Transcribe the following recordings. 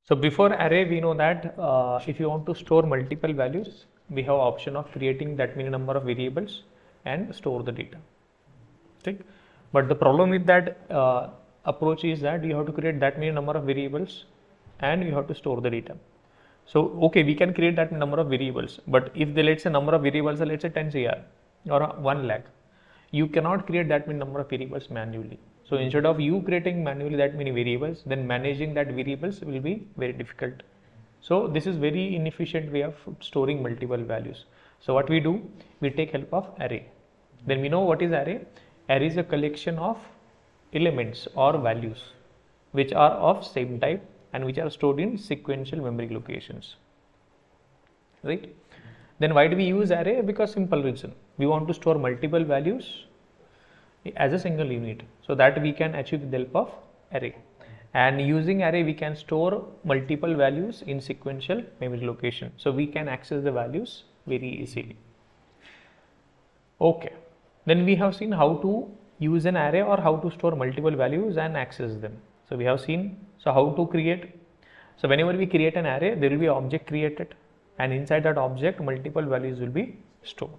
So before array, we know that if you want to store multiple values, we have option of creating that many number of variables and store the data. Okay? But the problem with that approach is that you have to create that many number of variables and you have to store the data. So okay, we can create that number of variables, but if the let's say number of variables are let's say 10 cr or 1 lakh, you cannot create that many number of variables manually. So instead of you creating manually that many variables, then managing that variables will be very difficult. So this is very inefficient way of storing multiple values. So what we do, we take help of array. Then we know what is array. Array is a collection of elements or values which are of same type and which are stored in sequential memory locations, right? Then why do we use array? Because simple reason, we want to store multiple values as a single unit, so that we can achieve with the help of array. And using array, we can store multiple values in sequential memory location, so we can access the values very easily. Okay, then we have seen how to use an array or how to store multiple values and access them. So we have seen how to create. So whenever we create an array, there will be an object created, and inside that object multiple values will be stored.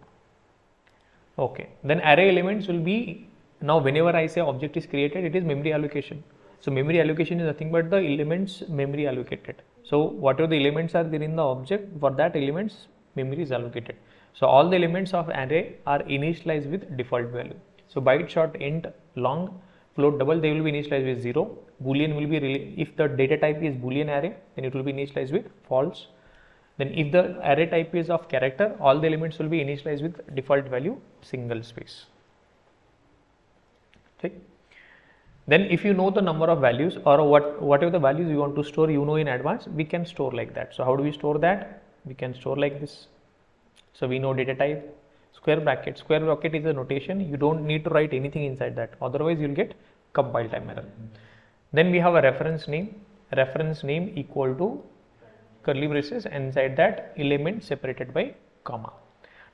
Okay, then array elements will be, now whenever I say object is created, it is memory allocation. So memory allocation is nothing but the elements memory allocated. So whatever the elements are there in the object, for that elements memory is allocated. So all the elements of array are initialized with default value. So byte, short, int, long, float, double, they will be initialized with 0. Boolean will be, if the data type is Boolean array, then it will be initialized with false. Then if the array type is of character, all the elements will be initialized with default value single space. Okay. Then if you know the number of values or whatever the values you want to store, you know in advance, we can store like that. So how do we store that? We can store like this. So we know data type, square bracket. Square bracket is a notation. You don't need to write anything inside that. Otherwise, you'll get compile time error. Then we have a reference name. Reference name equal to curly braces, and inside that element separated by comma.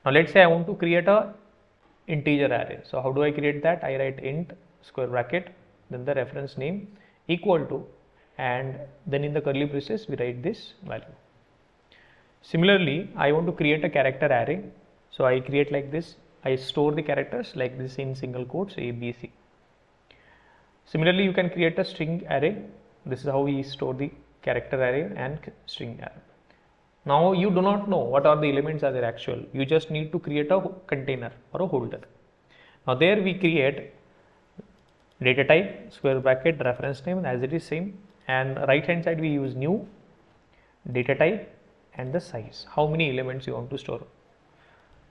Now let's say I want to create a integer array. So how do I create that? I write int square bracket, then the reference name equal to, and then in the curly braces we write this value. Similarly, I want to create a character array. So I create like this. I store the characters like this in single quotes A, B, C. Similarly, you can create a string array. This is how we store the character array and string array. Now you do not know what are the elements are there actual. You just need to create a container or a holder. Now there we create data type, square bracket, reference name as it is same, and right hand side we use new, data type, and the size, how many elements you want to store.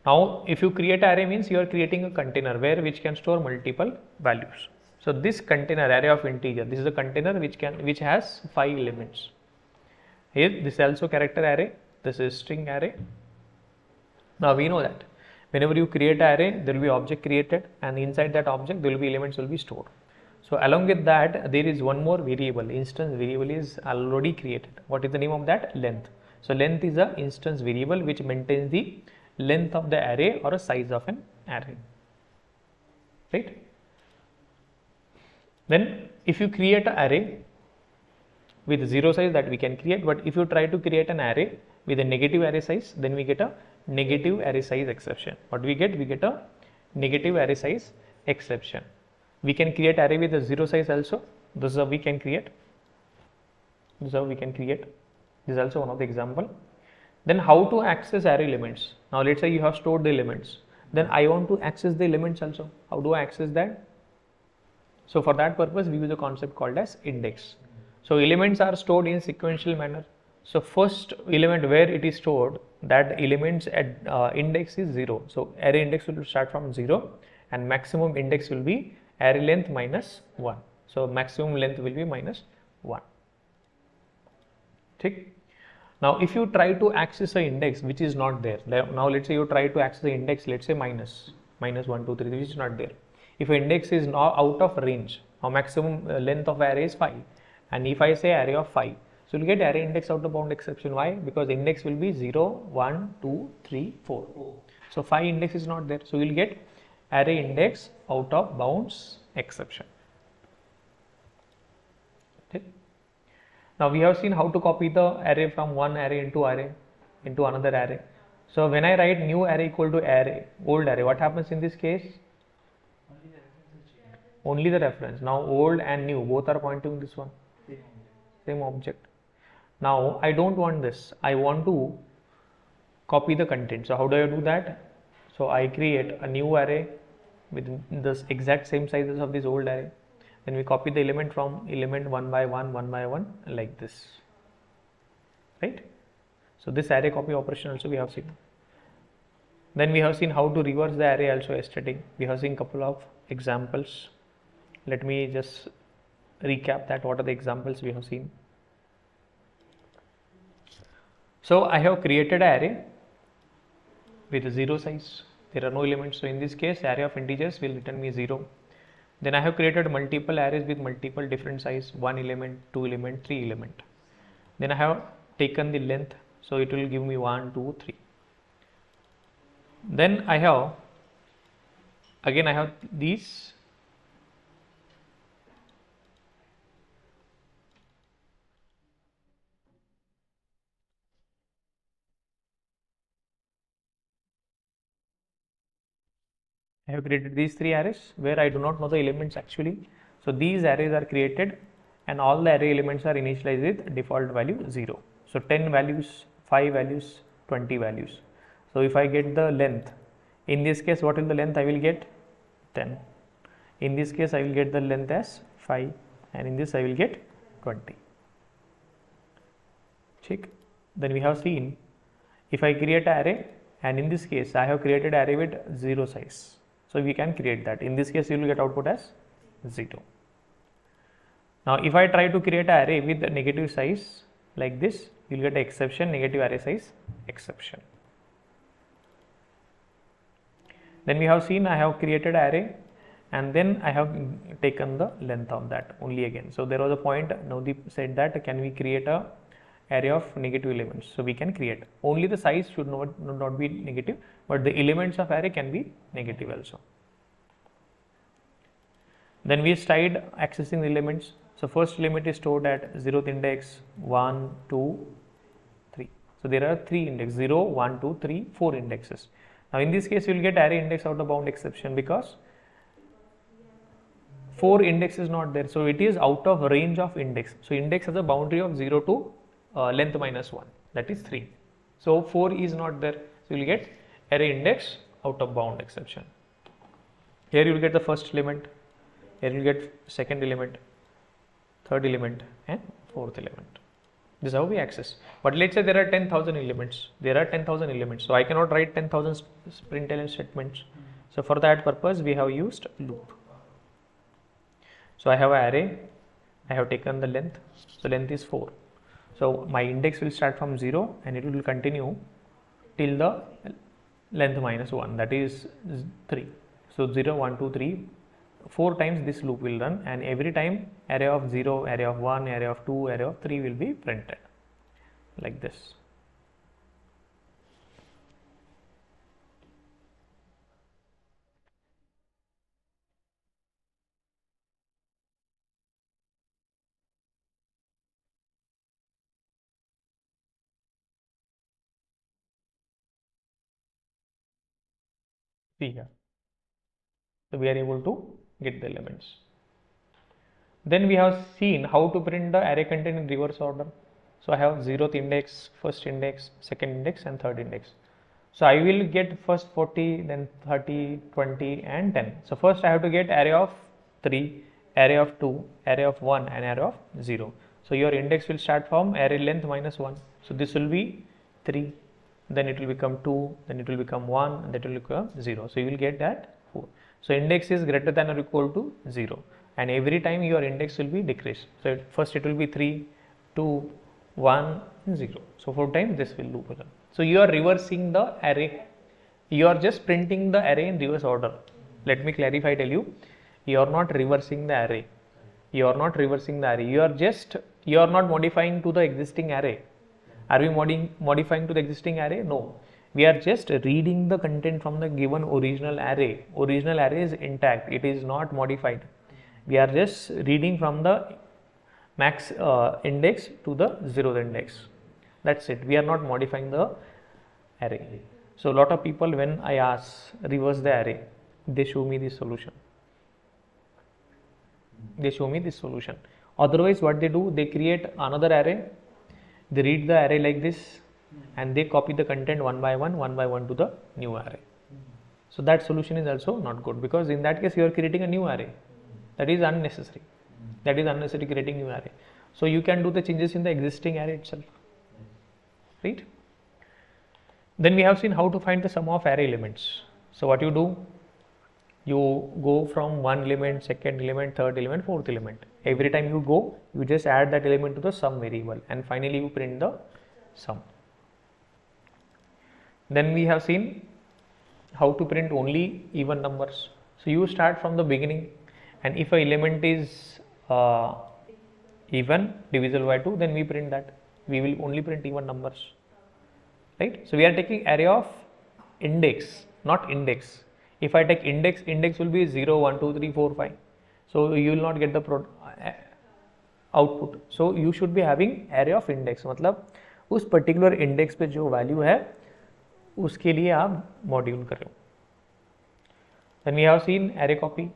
Now if you create array means you are creating a container which can store multiple values. So this container array of integer, this is a container which has 5 elements. Here this is also character array, this is string array. Now we know that whenever you create an array, there will be object created, and inside that object there will be elements will be stored. So along with that, there is one more variable, instance variable is already created. What is the name of that? Length. So length is a instance variable which maintains the length of the array or a size of an array, right? Then if you create an array with 0 size, that we can create, but if you try to create an array with a negative array size, then we get a negative array size exception. What we get? We get a negative array size exception. We can create array with a 0 size also. This is how we can create. This is how we can create. This is also one of the example. Then how to access array elements? Now let's say you have stored the elements. Then I want to access the elements also. How do I access that? So for that purpose, we use a concept called as index. So elements are stored in sequential manner. So first element where it is stored, that elements at index is 0. So array index will start from 0, and maximum index will be array length minus 1. So maximum length will be minus 1. Okay. Now if you try to access an index which is not there, now let's say you try to access the index, let's say minus 1, 2, 3, which is not there. If index is now out of range, now maximum length of array is 5, and if I say array of 5, so you'll get array index out of bound exception. Why? Because index will be 0, 1, 2, 3, 4. So 5 index is not there, so you'll get array index out of bounds exception. Okay. Now we have seen how to copy the array from one array into another array. So when I write new array equal to array, old array, what happens in this case? Only the reference. Now old and new both are pointing to this one, same object. Now I don't want this. I want to copy the content. So how do I do that? So I create a new array with this exact same sizes of this old array. Then we copy the element from element one by one like this, right? So this array copy operation also we have seen. Then we have seen how to reverse the array also yesterday. We have seen couple of examples. Let me just recap that what are the examples we have seen. So I have created an array with 0 size. There are no elements. So in this case, array of integers will return me 0. Then I have created multiple arrays with multiple different size, 1 element, 2 element, 3 element. Then I have taken the length. So it will give me 1, 2, 3. Then I have these. I have created these 3 arrays where I do not know the elements actually. So these arrays are created and all the array elements are initialized with default value 0. So 10 values, 5 values, 20 values. So if I get the length, in this case what will the length I will get? 10. In this case I will get the length as 5 and in this I will get 20. Check. Then we have seen if I create an array and in this case I have created array with 0 size. So we can create that. In this case you will get output as 0. Now if I try to create an array with negative size like this, you will get an exception, negative array size exception. Then we have seen I have created an array and then I have taken the length of that only again. So there was a point, Navdeep said that can we create a array of negative elements? So we can create. Only the size should not be negative, but the elements of array can be negative also. Then we started accessing the elements. So first element is stored at 0th index, 1, 2, 3. So there are 3 indexes, 0, 1, 2, 3, 4 indexes. Now in this case you will get array index out of bound exception because 4 index is not there. So it is out of range of index. So index has a boundary of 0 to length minus 1, that is 3. So 4 is not there. So you will get array index out of bound exception. Here you will get the first element. Here you will get second element, third element and fourth element. This is how we access. But let's say there are 10,000 elements. So I cannot write 10,000 println statements. So for that purpose we have used loop. So I have an array. I have taken the length. So length is 4. So my index will start from 0 and it will continue till the length minus 1, that is 3. So 0, 1, 2, 3, 4 times this loop will run and every time array of 0, array of 1, array of 2, array of 3 will be printed like this. See here. So we are able to get the elements. Then we have seen how to print the array content in reverse order. So I have 0th index, first index, second index and third index. So I will get first 40, then 30, 20 and 10. So first I have to get array of 3, array of 2, array of 1 and array of 0. So your index will start from array length minus 1. So this will be 3, then it will become 2, then it will become 1 and that will become 0. So you will get that 4. So index is greater than or equal to 0 and every time your index will be decreased. So first it will be 3, 2, 1 and 0. So 4 times this will loop run. So you are reversing the array. You are just printing the array in reverse order. Let me clarify, tell you. You are not reversing the array. You are not reversing the array. You are not modifying to the existing array. Are we modifying to the existing array? No. We are just reading the content from the given original array. Original array is intact. It is not modified. We are just reading from the max index to the 0th index. That's it. We are not modifying the array. So a lot of people, when I ask reverse the array, they show me this solution. They show me this solution. Otherwise, what they do, they create another array, they read the array like this, and they copy the content one by one to the new array. So that solution is also not good, because in that case you are creating a new array. That is unnecessary. That is unnecessary, creating new array. So you can do the changes in the existing array itself, right? Then we have seen how to find the sum of array elements. So what you do, you go from one element, second element, third element, fourth element. Every time you go, you just add that element to the sum variable, and finally you print the sum. Then we have seen how to print only even numbers. So you start from the beginning, and if an element is even divisible by 2, then we print that. We will only print even numbers, right? So we are taking array of index, not index. If I take index, index will be 0, 1, 2, 3, 4, 5. So you will not get the output. So you should be having array of index. मतलब उस particular index पे जो value है उसके लिए आप module कर रहे हो. Then we have seen array copy.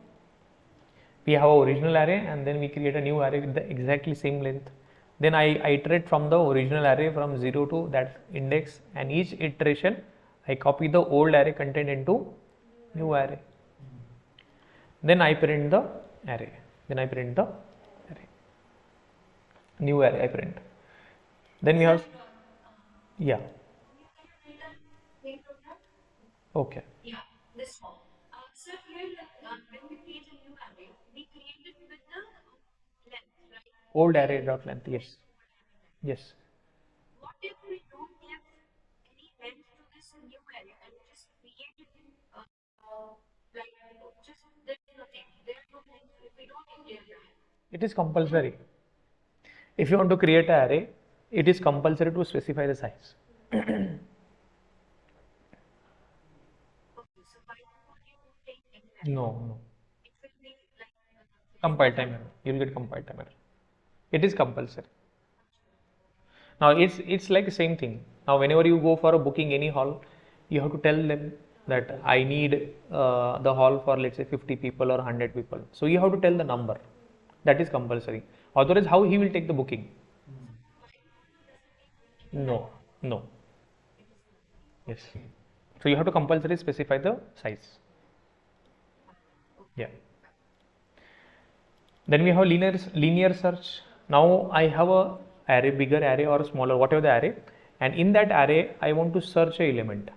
We have our original array, and then we create a new array with the exactly same length. Then I iterate from the original array from 0 to that index, and each iteration I copy the old array content into new array. Then I print the array. New array I print. Then we have, yeah, okay. Old array dot length, yes, yes. It is compulsory. If you want to create an array, it is compulsory to specify the size. No, no. Compile time error. You'll get compile time error. It is compulsory. Now it's like the same thing. Now whenever you go for a booking any hall, you have to tell them that I need the hall for, let's say, 50 people or 100 people. So you have to tell the number. That is compulsory. Otherwise, how he will take the booking? No, no. Yes. So you have to compulsory specify the size. Yeah. Then we have linear search. Now I have a array, bigger array or smaller, whatever the array, and in that array I want to search a element.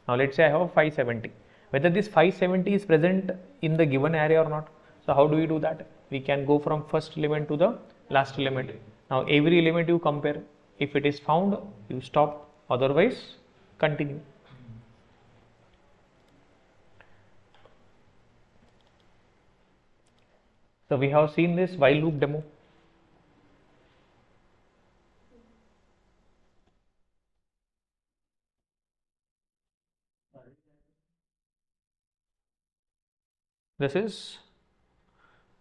Now let's say I have 570. Whether this 570 is present in the given array or not. So how do we do that? We can go from first element to the last element. Now every element you compare. If it is found, you stop. Otherwise, continue. So we have seen this while loop demo. This is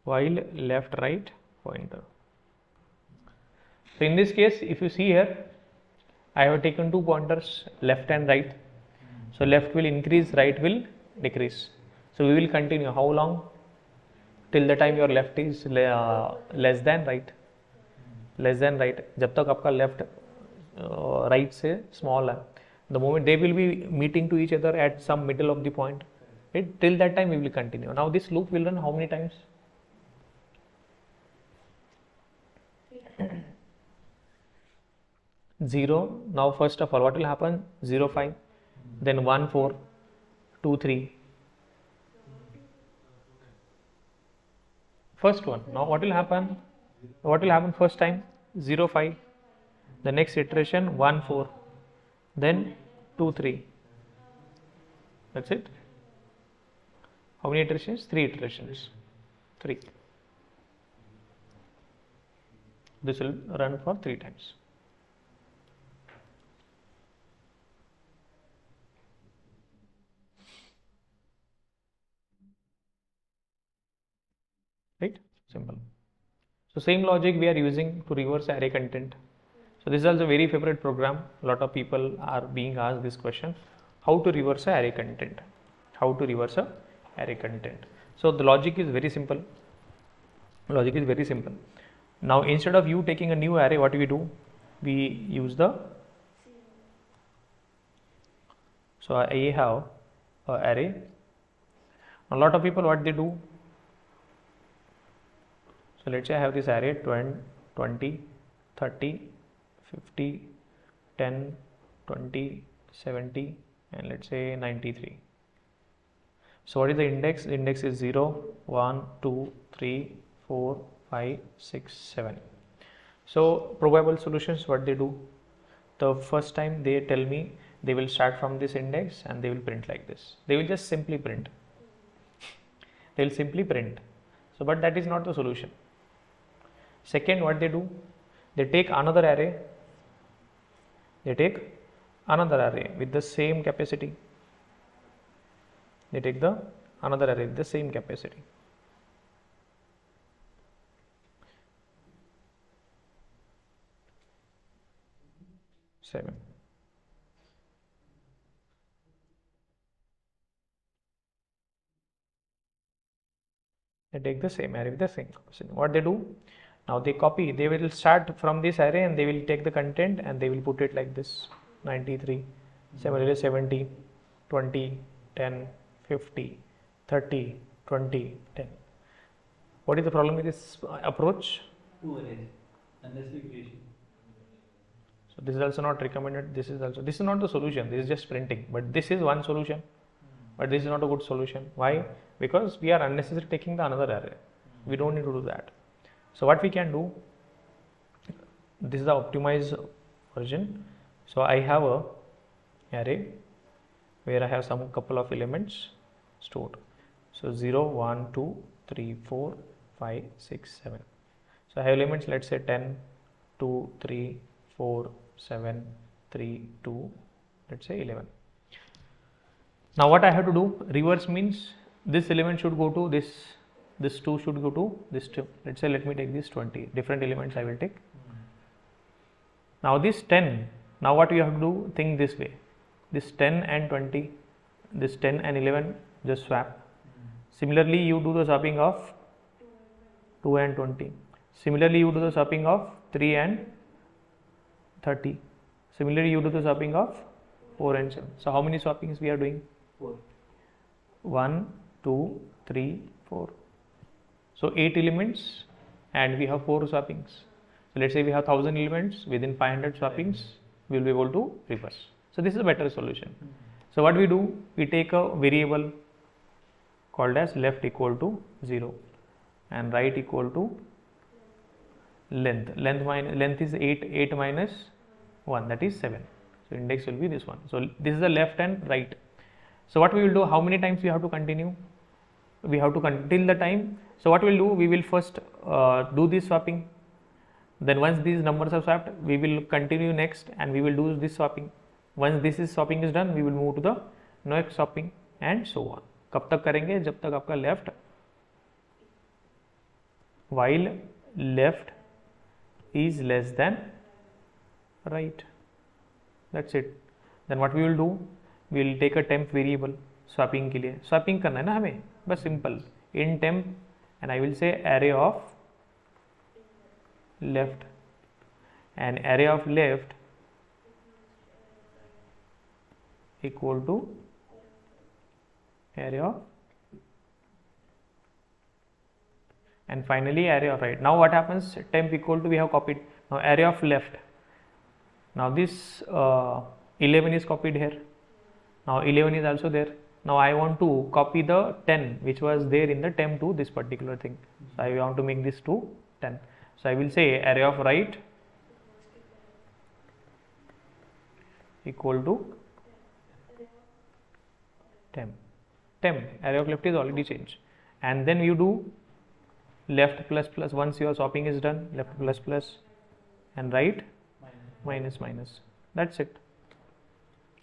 while left right pointer. So in this case, if you see here, I have taken two pointers, left and right. So left will increase, right will decrease. So we will continue. How long? Till the time your left is less than right. Less than right. जब तक आपका left right से small है. The moment they will be meeting to each other at some middle of the point. Right? Till that time we will continue. Now this loop will run how many times? 0. Now first of all, what will happen? 0, 5, then 1, 4, 2, 3. First one. Now what will happen? What will happen first time? 0, 5. The next iteration 1, 4. Then 2, 3. That's it. How many iterations? 3 iterations. 3. This will run for 3 times. Right? Simple. So same logic we are using to reverse array content. So this is also a very favorite program. A lot of people are being asked this question: how to reverse a array content? How to reverse a array content? So the logic is very simple. Logic is very simple. Now instead of you taking a new array, what we do? We use the. So I have a array. A lot of people, what they do? So let's say I have this array 20, 30, 50, 10, 20, 70, and let's say 93. So what is the index? The index is 0, 1, 2, 3, 4, 5, 6, 7. So probable solutions, what they do? The first time they tell me they will start from this index and they will print like this. They will just simply print. They will simply print. So but that is not the solution. Second, what they do? They take another array. They take another array with the same capacity. They take the another array with the same capacity. Seven. They take the same array with the same capacity. What they do? Now they copy. They will start from this array and they will take the content and they will put it like this: 93, similarly 70, 20, 10, 50, 30, 20, 10. What is the problem with this approach? Two arrays, unnecessary creation. So this is also not recommended. This is not the solution. This is just printing. But this is one solution. But this is not a good solution. Why? Because we are unnecessarily taking the another array. We don't need to do that. So what we can do? This is the optimized version. So I have a array where I have some couple of elements stored. So 0, 1, 2, 3, 4, 5, 6, 7. So I have elements, let's say 10, 2, 3, 4, 7, 3, 2, let's say 11. Now what I have to do? Reverse means this element should go to this 2 should go to this 2. Let's say, let me take this 20. Different elements I will take. Now this 10, now what you have to do? Think this way. This 10 and 20, this 10 and 11, just swap. Similarly, you do the swapping of 2 and 20. Similarly, you do the swapping of 3 and 30. Similarly, you do the swapping of 4 and 7. So how many swappings we are doing? 4. 1, 2, 3, 4. So 8 elements and we have 4 swappings. So let's say we have 1000 elements, within 500 swappings we will be able to reverse. So this is a better solution. So what we do? We take a variable called as left equal to 0 and right equal to length. Length is 8 minus 1, that is 7. So index will be this one. So this is the left and right. So what we will do? How many times we have to continue? We have to till the time. So what we will do? We will first do this swapping. Then once these numbers are swapped, we will continue next and we will do this swapping. Once this swapping is done, we will move to the next swapping and so on. कब तक करेंगे? जब तक आपका left, while left is less than right. That's it. Then what we will do? We will take a temp variable swapping के लिए. Swapping करना है ना हमें? बस simple. In temp and I will say array of left, and array of left equal to array of, and finally array of right. Now what happens? Temp equal to, we have copied. Now array of left. Now this 11 is copied here. Now 11 is also there. Now I want to copy the 10 which was there in the temp to this particular thing. So I want to make this to 10. So I will say array of right equal to temp. Array of left is already changed. And then you do left plus plus. Once your swapping is done, left plus plus and right minus minus. That's it.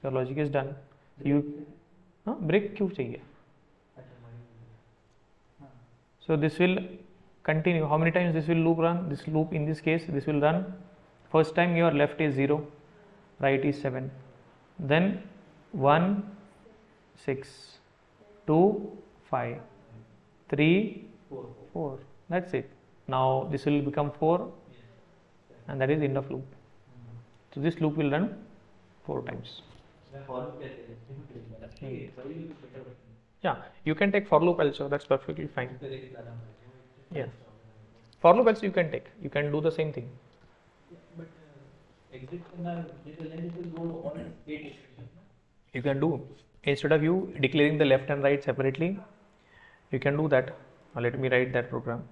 Your logic is done. You break क्यों चाहिए? So this will continue. How many times this will loop run? This loop in this case, this will run. First time your left is 0, right is 7, then 1, 6, 2, 5, 3, 4. That's it. Now this will become 4, and that is end of loop. So this loop will run 4 times. Yeah, you can take for loop also, that's perfectly fine. Yeah, for loop also you can take, you can do the same thing. But exit little end will go on 8 iteration. You can do, instead of you declaring the left and right separately, you can do that. Let me write that program.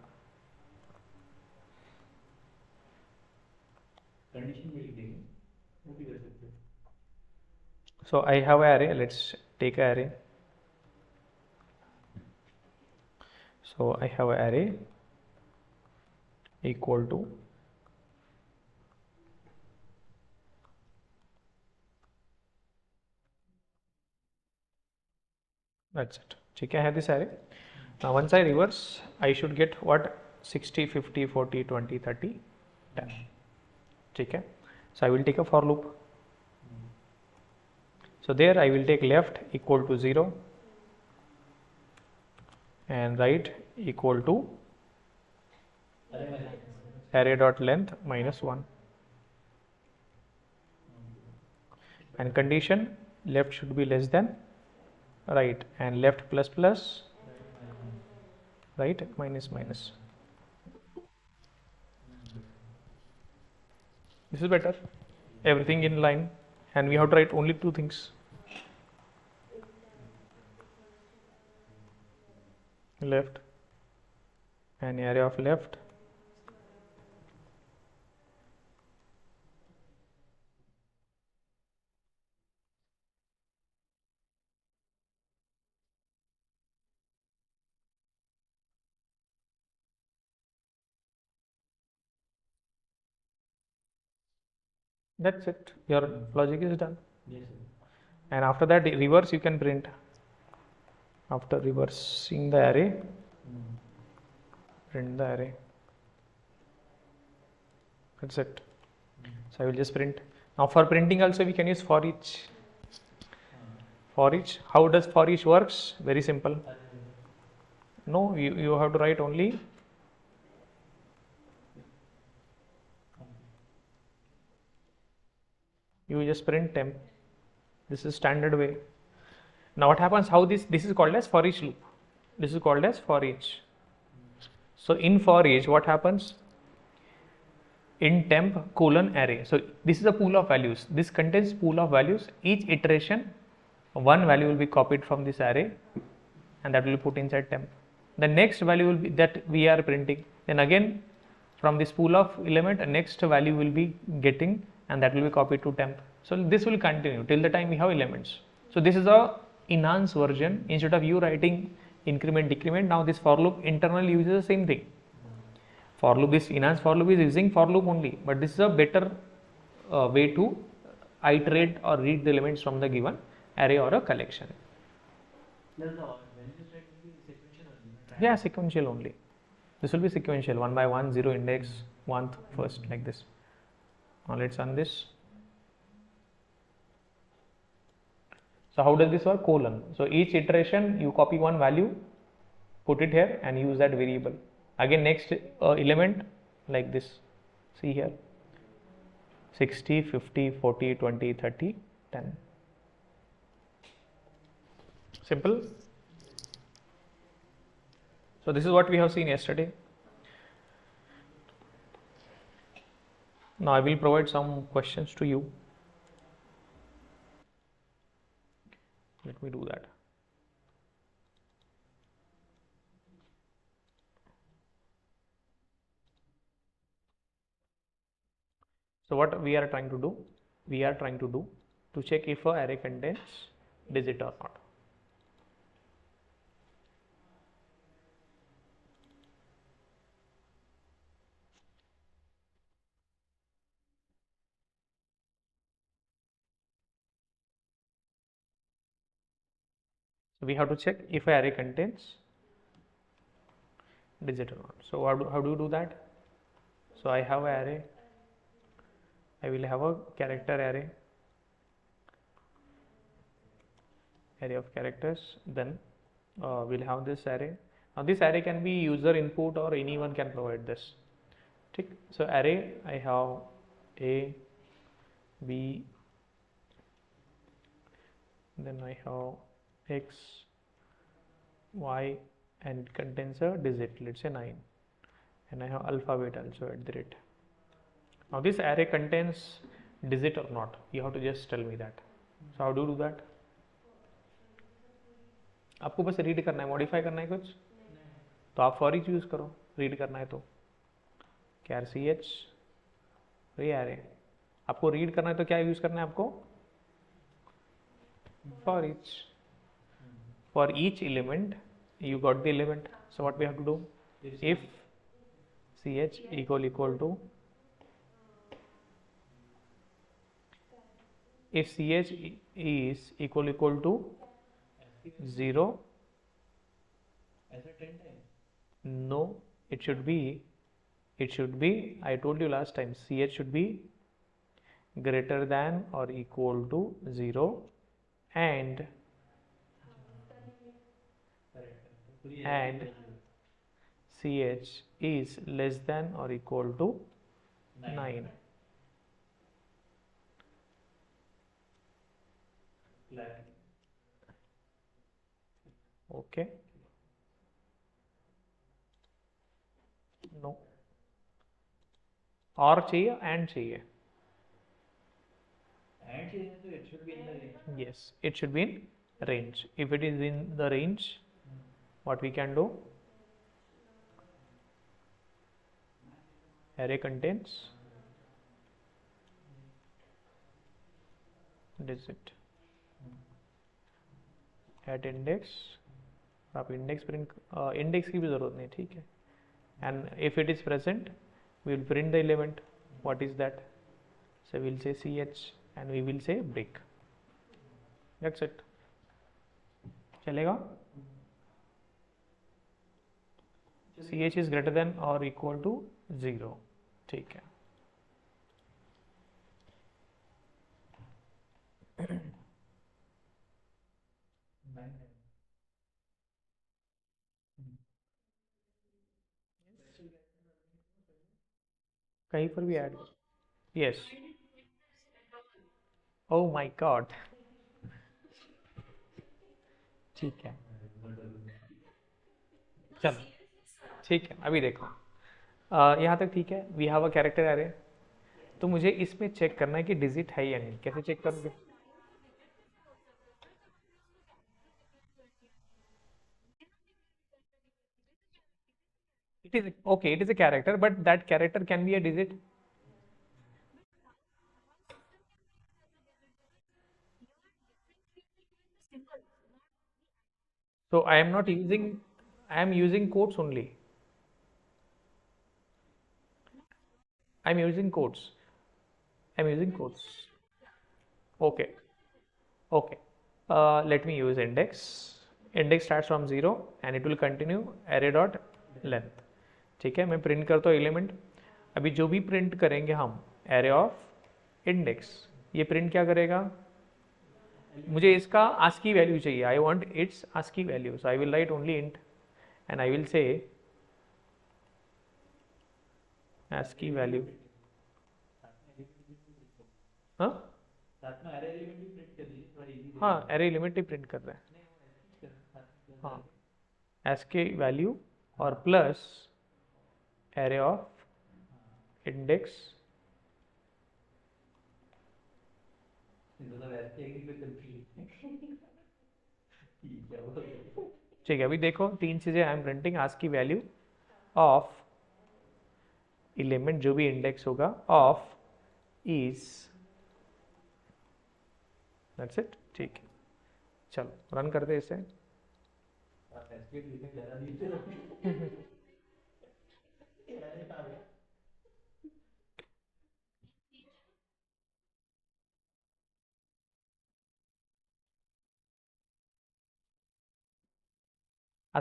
Condition will be taken. Will be accepted. So I have an array, let's take an array. So I have an array equal to that's it. Okay, I have this array. Now once I reverse, I should get what? 60, 50, 40, 20, 30, 10. Okay. So I will take a for loop. So there I will take left equal to 0 and right equal to array dot length minus 1. And condition, left should be less than right, and left plus plus, right minus minus. This is better. Everything in line, and we have to write only 2 things. Left and area of left that's it, your logic is done. Yes, sir. And after that reverse you can print. After reversing the array, print the array. That's it. So I will just print. Now for printing also we can use for each. For each, how does for each works? Very simple. No, you have to write only you just print temp. This is standard way. Now what happens, how this is called as for each loop. This is called as for each. So in for each what happens? In temp colon array. So this is a pool of values. This contains pool of values. Each iteration one value will be copied from this array and that will be put inside temp. The next value will be that we are printing. Then again from this pool of element a next value will be getting and that will be copied to temp. So this will continue till the time we have elements. So this is a enhanced version. Instead of you writing increment decrement, now this for loop internally uses the same thing. For loop is enhanced for loop is using for loop only, but this is a better way to iterate or read the elements from the given array or a collection. Plus the values right will be sequential only, right? Yeah, sequential only. This will be sequential, 1 by 1, 0 index, 1th, first, like this. Now let's run this. So how does this work? Colon. So each iteration you copy one value, put it here and use that variable. Again next element like this. See here. 60, 50, 40, 20, 30, 10. Simple. So this is what we have seen yesterday. Now I will provide some questions to you. Let me do that. So what we are trying to do? We are trying to do to check if a array contains digit or not. So we have to check if a array contains digit or not. So how do you do that? So I have an array. I will have a character array of characters. Then we'll have this array. Now this array can be user input or anyone can provide this. ठीक. So array I have a, b, then I have x, y, and it contains a digit, let's say 9, and I have alphabet also at the rate. Now this array contains digit or not, you have to just tell me that. So how do you do that? आपको बस read करना है, modify करना है कुछ, तो आप for each use करो, रीड करना है तो क्या सी एच री array, आपको रीड करना है तो क्या यूज करना है आपको, for each element you got the element. So what we have to do, if ch equal to, if ch is equal to 0, no, it should be, I told you last time, ch should be greater than or equal to 0 and ch is less than or equal to 9. Okay, no, और चाहिए and चाहिए, so it should be in the range. yes, it should be in range. If it is in the range, what we can do, array contains digit at index, आप index print, index की भी जरूरत नहीं, ठीक है, and if it is present we will print the element. What is that? So we will say ch and we will say break. That's it. चलेगा? ch is greater than or equal to 0. ठीक है. कहीं पर भी add, yes, oh my God, ठीक है, चलो ठीक है, अभी देखो यहाँ तक ठीक है, we have a character array, तो मुझे इसमें चेक करना है कि डिजिट है या नहीं, कैसे चेक करोगे? It is okay, it is a character, but that character can be a digit. So I am not using, I am using quotes only. I am using quotes. I am using quotes. Okay, okay. Let me use index. Index starts from 0 and it will continue array dot length. ठीक है, मैं print करता हूँ element. अभी जो भी print करेंगे हम array ऑफ इंडेक्स, ये प्रिंट क्या करेगा, मुझे इसका ASCII वैल्यू चाहिए, I want it's ASCII value, so I will write only int and I will say ASCII value. हाँ हाँ, एरे एलिमेंट ही प्रिंट कर रहे हैं, हाँ, ASCII वैल्यू और प्लस एरे ऑफ इंडेक्स, ठीक है. अभी देखो तीन चीजें I am printing, ASCII value of element जो भी इंडेक्स होगा ऑफ इज, दैट्स इट. ठीक है, चलो रन करते इसे.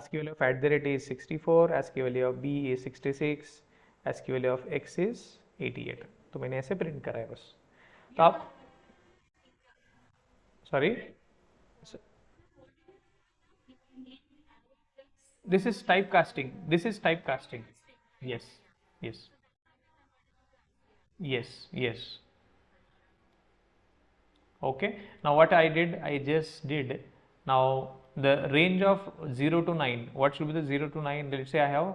ASCII value of @ is 64, ASCII value of B is 66, ASCII value of X is 88. तो मैंने ऐसे प्रिंट करा है बस. तो आप sorry, this is typecasting. This is typecasting. Yes, yes, yes, yes. Okay. Now what I did, I just did. Now the range of 0 to 9. What should be the 0 to 9? Let's say I have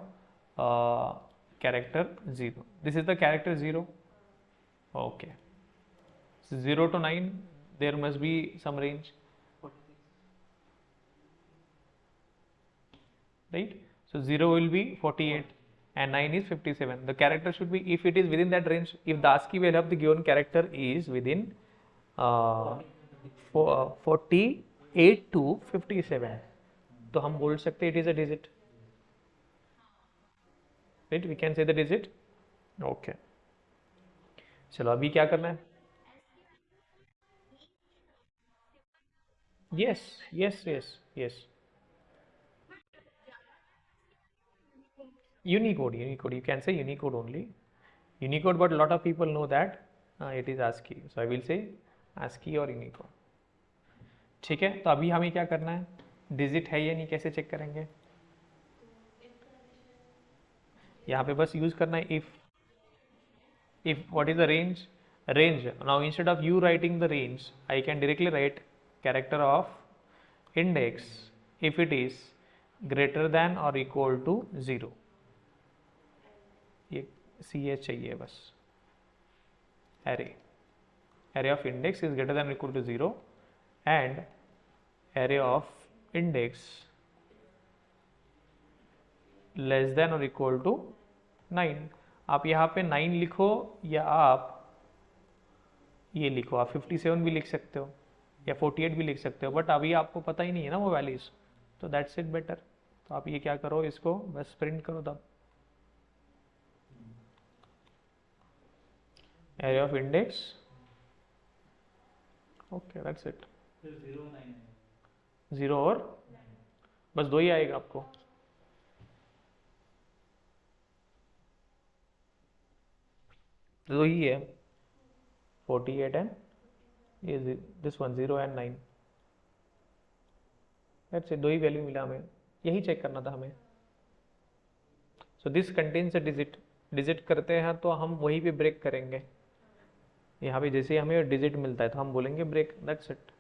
character 0. This is the character 0. Okay. So 0 to 9. There must be some range, 46. right? So 0 will be 48 and 9 is 57. The character should be, if it is within that range, if the ASCII value of the given character is within 48 to 57, तो हम बोल सकते it is a digit, right? We can say the digit. Okay. चलो अभी क्या करना है? Yes, yes, yes, yes. Unicode, Unicode. You can say Unicode only. Unicode, but a lot of people know that it is ASCII. So I will say ASCII और Unicode. ठीक है. तो अभी हमें क्या करना है? डिजिट है या नहीं कैसे चेक करेंगे? यहाँ पे बस यूज करना है if what is the range. Now instead of you writing the range, I can directly write character of index if it is greater than or equal to 0. ये CH चाहिए बस. array of index is greater than or equal to 0 and array of index less than or equal to 9. आप यहाँ पे 9 लिखो या आप ये लिखो, आप 57 भी लिख सकते हो या 48 भी लिख सकते हो, बट अभी आपको पता ही नहीं है ना वो वैल्यूज, तो दैट्स इट बेटर. तो आप ये क्या करो, इसको बस प्रिंट करो तब. Array of index. Okay, that's it. फिर 0 9 है. 0 और 9. बस 2 ही आएगा आपको. दो ही है, 48 एंड ये this one 0 and 9. That's it. 2 he value मिला हमें, यही चेक करना था हमें. So this contains a digit. Digit करते हैं तो हम वहीं पे ब्रेक करेंगे. यहाँ पे जैसे हमें डिजिट मिलता है तो हम बोलेंगे ब्रेक. That's it,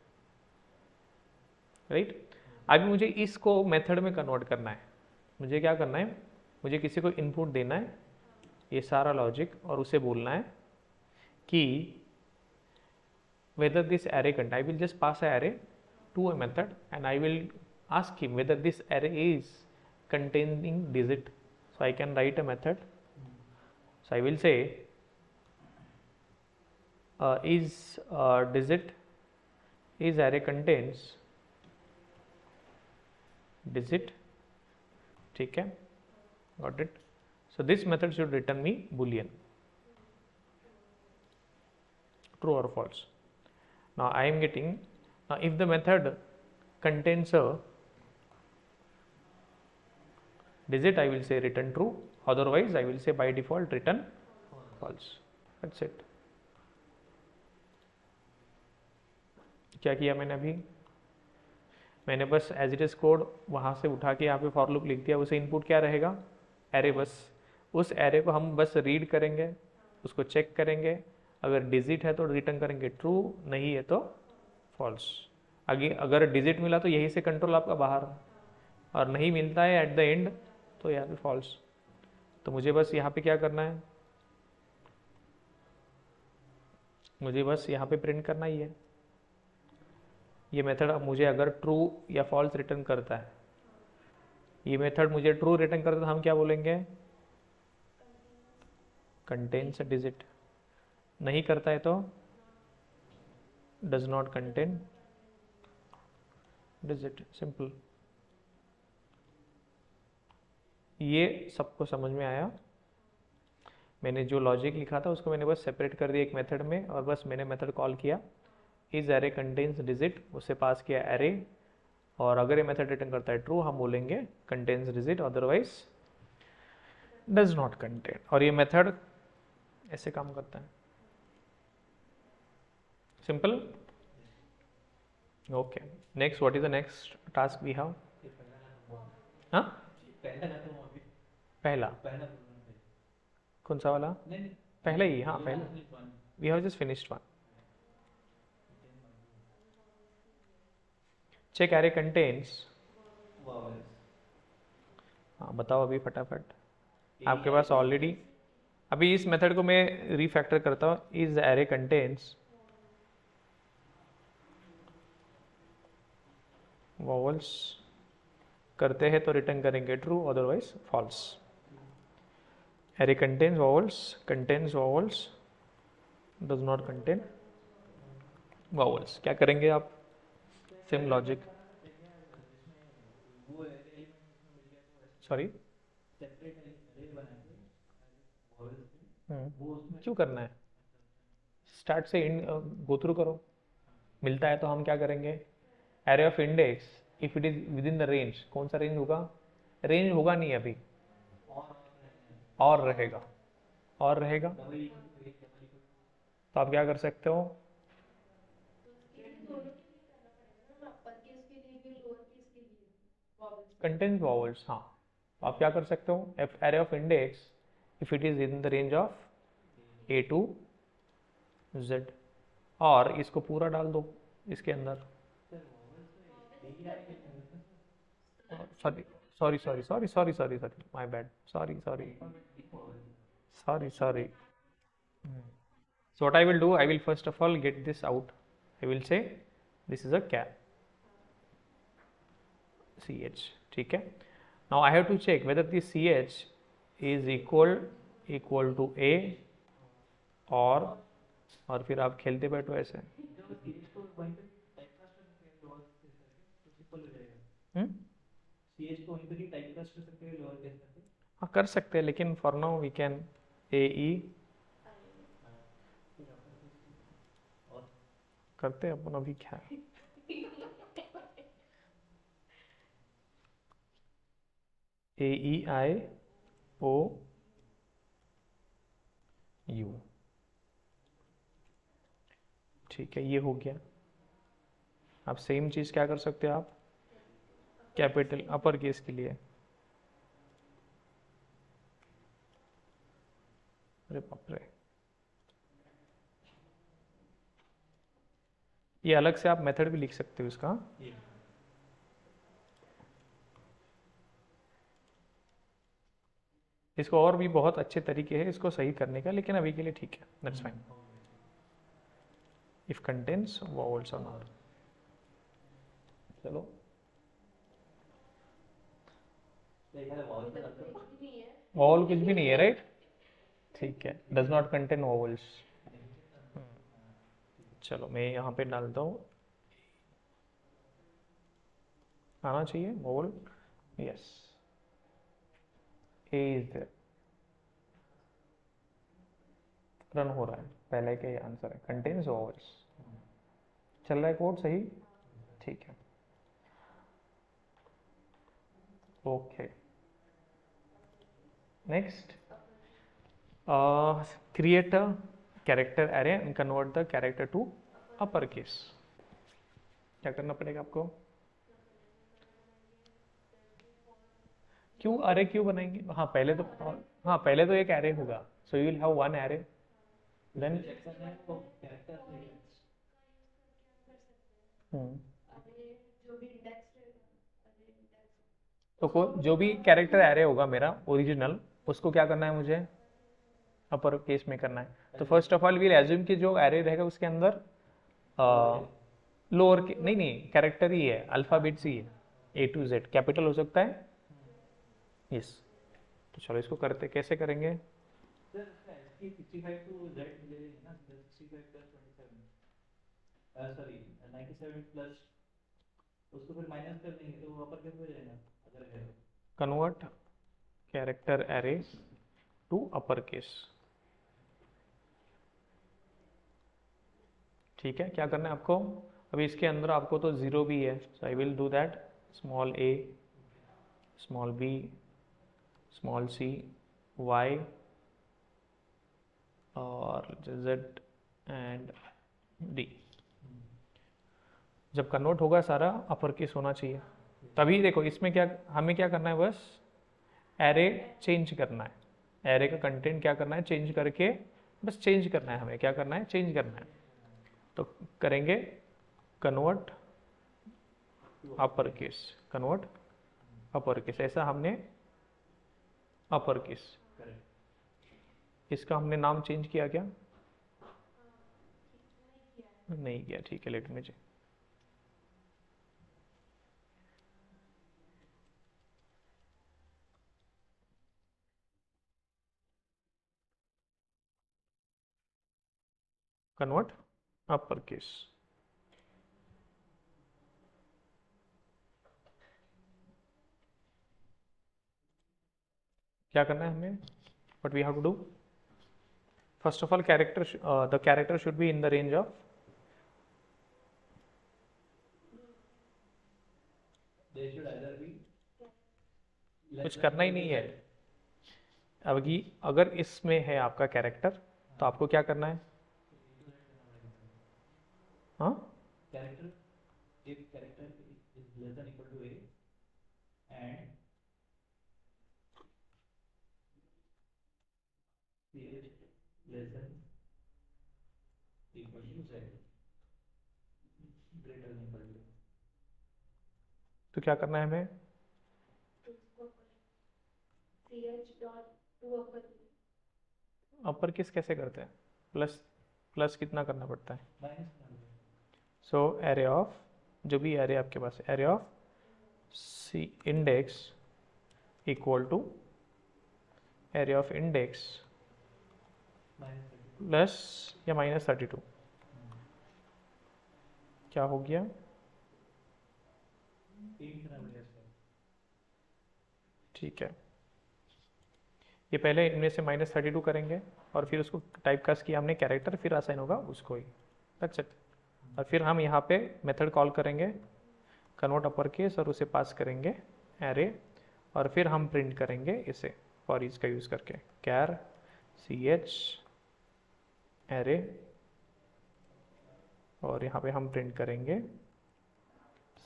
right. अभी मुझे इसको मेथड में कन्वर्ट करना है. मुझे क्या करना है, मुझे किसी को इनपुट देना है, ये सारा लॉजिक, और उसे बोलना है कि whether this array contain, I will just pass a array to a method and I will ask him whether this array is containing digit. So I can write a method. So I will say is digit, is array contains digit. ठीक है, got it. So this method should return me boolean, true or false. Now I am getting, now if the method contains a digit, I will say return true, otherwise I will say by default return false. That's it. क्या किया मैंने अभी, मैंने बस as it is code वहाँ से उठा के यहाँ पे फॉर लूप लिख दिया. उसे इनपुट क्या रहेगा, एरे. बस उस एरे को हम बस रीड करेंगे, उसको चेक करेंगे, अगर डिजिट है तो रिटर्न करेंगे ट्रू, नहीं है तो फॉल्स. अगर डिजिट मिला तो यही से कंट्रोल आपका बाहर, और नहीं मिलता है एट द एंड तो यहाँ पे फॉल्स. तो मुझे बस यहाँ पे क्या करना है, मुझे बस यहाँ पे प्रिंट करना ही है. ये मेथड अब मुझे अगर ट्रू या फॉल्स रिटर्न करता है, ये मेथड मुझे ट्रू रिटर्न करता है, तो हम क्या बोलेंगे, कंटेन्स अ डिजिट. नहीं करता है तो does not contain digit. Simple. ये सबको समझ में आया. मैंने जो लॉजिक लिखा था उसको मैंने बस सेपरेट कर दिया एक मेथड में, और बस मैंने मेथड कॉल किया इज एरे कंटेन्स डिजिट, उससे पास किया एरे, और अगर ये मेथड रिटर्न करता है ट्रू, हम बोलेंगे contains digit, otherwise does not contain. और ये मेथड ऐसे काम करता है, simple. Okay, next, what is the next task we have? ये पहला खत्म हुआ। हाँ, पहला खत्म हुआ अभी। पहला पहला बोलना है। कौन सा वाला? नहीं नहीं, पहले ही, हाँ you पहले, have finished one. We have just finished one. Check array contains, Vowels. हाँ बताओ अभी फटाफट। A, आपके I, पास O, ऑलरेडी, अभी इस मेथड को मैं रीफैक्टर करता हूँ, इज एरे कंटेन्स वॉवल्स, करते हैं तो रिटर्न करेंगे true, otherwise false. Array contains vowels does not contain vowels. क्या करेंगे आप? Same logic. वो एलिमेंट उसमें मिल गया तो ऐसे सॉरी, सेपरेट एरे बना के vowels के, वो उसमें क्यों करना है? स्टार्ट से इंड गो थ्रू करो, मिलता है तो हम क्या करेंगे? Array of index if it is with in the range, कौन सा रेंज होगा? रेंज होगा नहीं अभी, और रहेगा, और रहेगा। Double equal to A, double equal तो आप क्या कर सकते हो? कंटेन्स वॉवल्स, हाँ। तो आप क्या कर सकते हो? Array of index if it is in the range of A to Z, और इसको पूरा डाल दो इसके अंदर। Sorry sorry sorry sorry sorry sorry sorry, my bad, sorry sorry sorry sorry. So what I will do, I will first of all get this out. I will say this is a char ch, ठीक है। Now I have to check whether this ch is equal to a, और फिर आप खेलते बैठो ऐसे। जो series को वहीं पे टाइपकास्ट कर सकते हैं लोअर केस करके, तो सिंपल हो जाएगा। सीएच को वहीं पे ही टाइपकास्ट कर सकते हैं लोअर केस करके। हाँ कर सकते हैं, लेकिन for now we can A E और करते हैं अपन अभी क्या। ए ई आई ओ यू, ठीक है, ये हो गया। अब सेम चीज क्या कर सकते हैं आप कैपिटल अपर केस के लिए? अरे बाप रे, ये अलग से आप मेथड भी लिख सकते हो इसका। इसको और भी बहुत अच्छे तरीके हैं इसको सही करने का, लेकिन अभी के लिए ठीक है, that's fine. If contains vowels और नॉट, चलो वॉवल कुछ भी नहीं है, राइट? ठीक है, डज नॉट कंटेन वॉवल्स। चलो मैं यहाँ पे डालता हूँ, आना चाहिए vowel, yes, A is there, run हो रहा है, पहले का ही आंसर है, कंटेन्स वॉवल्स। चल रहा है कोड सही? ठीक है, okay. Next, create a character array and convert the character to upper case। क्या करना पड़ेगा आपको? क्यों अरे क्यों बनाएंगे? हाँ पहले तो, हाँ पहले तो एक एरे होगा, so you will have one array, then तो जो भी कैरेक्टर एरे होगा मेरा ओरिजिनल, उसको क्या करना है मुझे? अपर केस में करना है। तो first of all we'll assume कि जो एरे रहेगा उसके अंदर लोअर के, नहीं नहीं, कैरेक्टर ही है, अल्फाबेट्स ही है, ए टू जेड, कैपिटल हो सकता है, यस। तो चलो इसको करते, कैसे करेंगे? सर इसका एसकी 55 टू जेड मिलेगा ना, 65 प्लस 27, सॉरी 97 प्लस, उसको फिर माइनस कर देंगे तो वो अपर केस हो जाएगा अगर है। Convert character array to upper case, ठीक है। क्या करना है आपको? अभी इसके अंदर आपको तो 0 भी है, so I will do that small a, small b, small c, y और z एंड d। जब कन्वर्ट होगा सारा अपर केस होना चाहिए, तभी देखो इसमें क्या हमें क्या करना है, बस एरे चेंज करना है, एरे का कंटेंट क्या करना है, चेंज करके बस चेंज करना है, हमें क्या करना है, चेंज करना है। तो करेंगे convert upper case, convert upper case, ऐसा हमने अपर केस, इसका हमने नाम चेंज किया क्या, नहीं किया, ठीक है, let me check. Convert upper case, क्या करना है हमें, what we have to do, first of all character, the character should be in the range of, they should either be less कुछ than करना ही equal to नहीं है। z. अभी अगर इसमें है आपका कैरेक्टर तो आपको क्या करना है, हाँ Character, if character is less than equal to a and ch less than equal to z, greater than equal to, तो क्या करना है हमें, अपर केस कैसे करते हैं, प्लस, प्लस कितना करना पड़ता है, minus सो एरे ऑफ, जो भी एरे आपके पास है, array of C index equal to array of index minus plus या माइनस 32, क्या हो गया, 8 करना पड़ेगा इसका, ठीक है, ये पहले इनमें से माइनस 32 करेंगे और फिर उसको टाइप कास्ट किया हमने कैरेक्टर, फिर असाइन होगा उसको ही, दैट्स इट। और फिर हम यहाँ पे मेथड कॉल करेंगे कन्वर्ट अपर केस और उसे पास करेंगे एरे, और फिर हम प्रिंट करेंगे इसे फॉर ईच का यूज़ करके, कैर सी एच एरे, और यहाँ पे हम प्रिंट करेंगे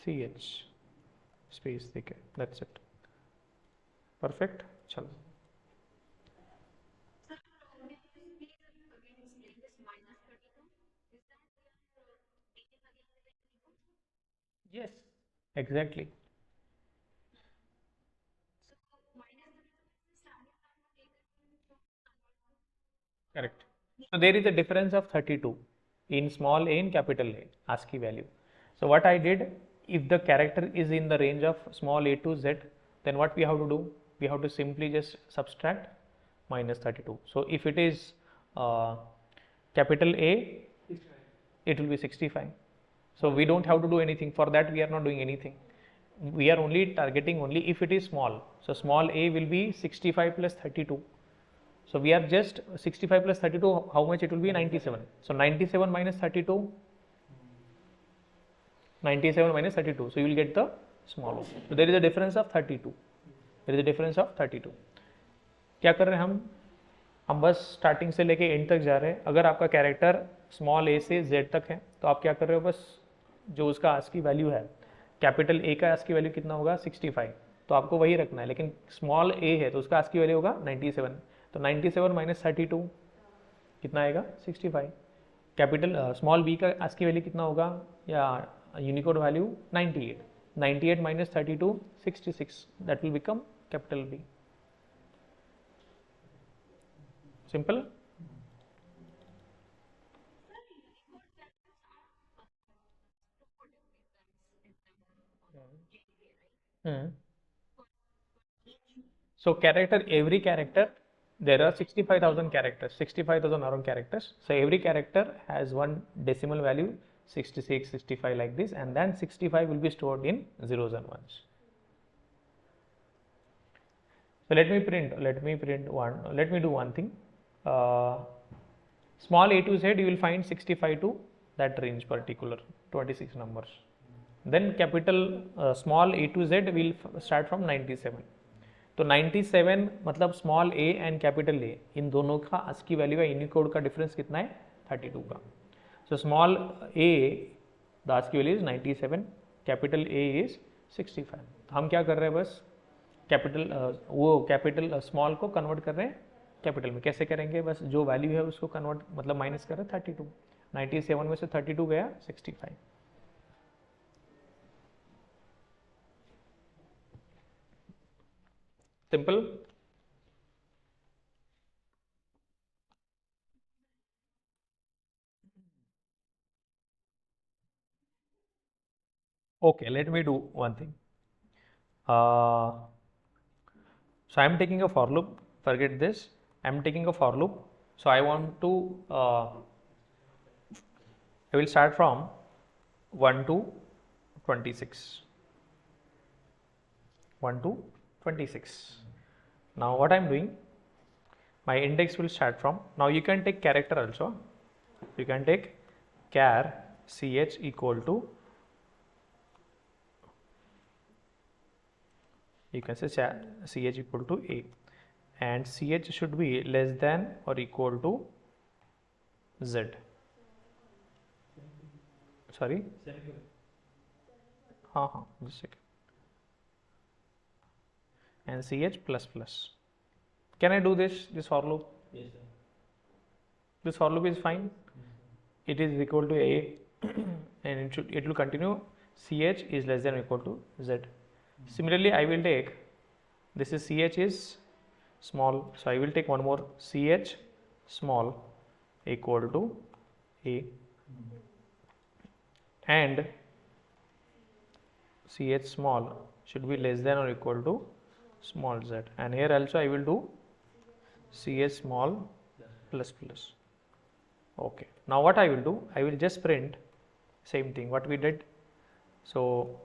सी एच स्पेस देके, दैट्स इट, परफेक्ट। चलो yes exactly, correct. So there is a difference of 32 in small a and capital A ASCII value. So what I did, if the character is in the range of small a to z, then what we have to do? We have to simply just subtract minus 32. So if it is capital A, 65. it will be 65. So we don't have to do anything. For that we are not doing anything. We are only targeting only if it is small. So small a will be 65 plus 32. So we are just 65 plus 32, how much it will be, 97. So 97 minus 32, 97 minus 32. So you will get the small o. So there is a difference of 32. There is a difference of 32. क्या कर रहे हैं हम बस starting से लेके and तक जा रहे हैं। अगर आपका कैरेक्टर स्मॉल ए से जेड तक है तो आप क्या कर रहे हो, बस जो उसका आस्की वैल्यू है, कैपिटल ए का आस्की वैल्यू कितना होगा 65, तो आपको वही रखना है। लेकिन स्मॉल ए है तो उसका आस्की वैल्यू होगा 97, तो 97 माइनस 32 कितना आएगा 65। कैपिटल स्मॉल बी का आस्की वैल्यू कितना होगा या Unicode value 98, 98 minus 32 66, that will become capital B. Simple. So character, every character, there are 65,000 characters, 65,000 around characters. So every character has one decimal value, 66, 65 like this, and then 65 will be stored in zeros and ones. So let me do one thing. Small a to z, you will find 65 to that range particular 26 numbers. Then capital small a to z will start from 97. तो 97 मतलब small A and capital A इन दोनों का ASCII value का Unicode का difference कितना है 32 का. So small A the ASCII value is 97, capital A is 65. हम क्या कर रहे हैं बस कैपिटल वो कैपिटल स्मॉल को कन्वर्ट कर रहे हैं कैपिटल में. कैसे करेंगे बस जो वैल्यू है उसको कन्वर्ट मतलब माइनस कर रहे हैं 32. 97 में से 32 गया 65. Simple. Okay, let me do one thing. So I'm taking a for loop. Forget this. I'm taking a for loop. So I want to. I will start from 1 to 26. 1 to 26. Now what I'm doing? My index will start from. Now you can take character also. You can take char ch equal to. You can say ch equal to a, and ch should be less than or equal to z. Sorry. हाँ just second. And ch plus plus. Can I do this for loop? Yes, sir. This for loop is fine. It is equal to a and it will continue. Ch is less than or equal to z. Similarly, I will take this is ch is small, so I will take one more ch small equal to a, and ch small should be less than or equal to small z, and here also I will do ch small plus plus. Okay, now what I will do, I will just print same thing what we did. So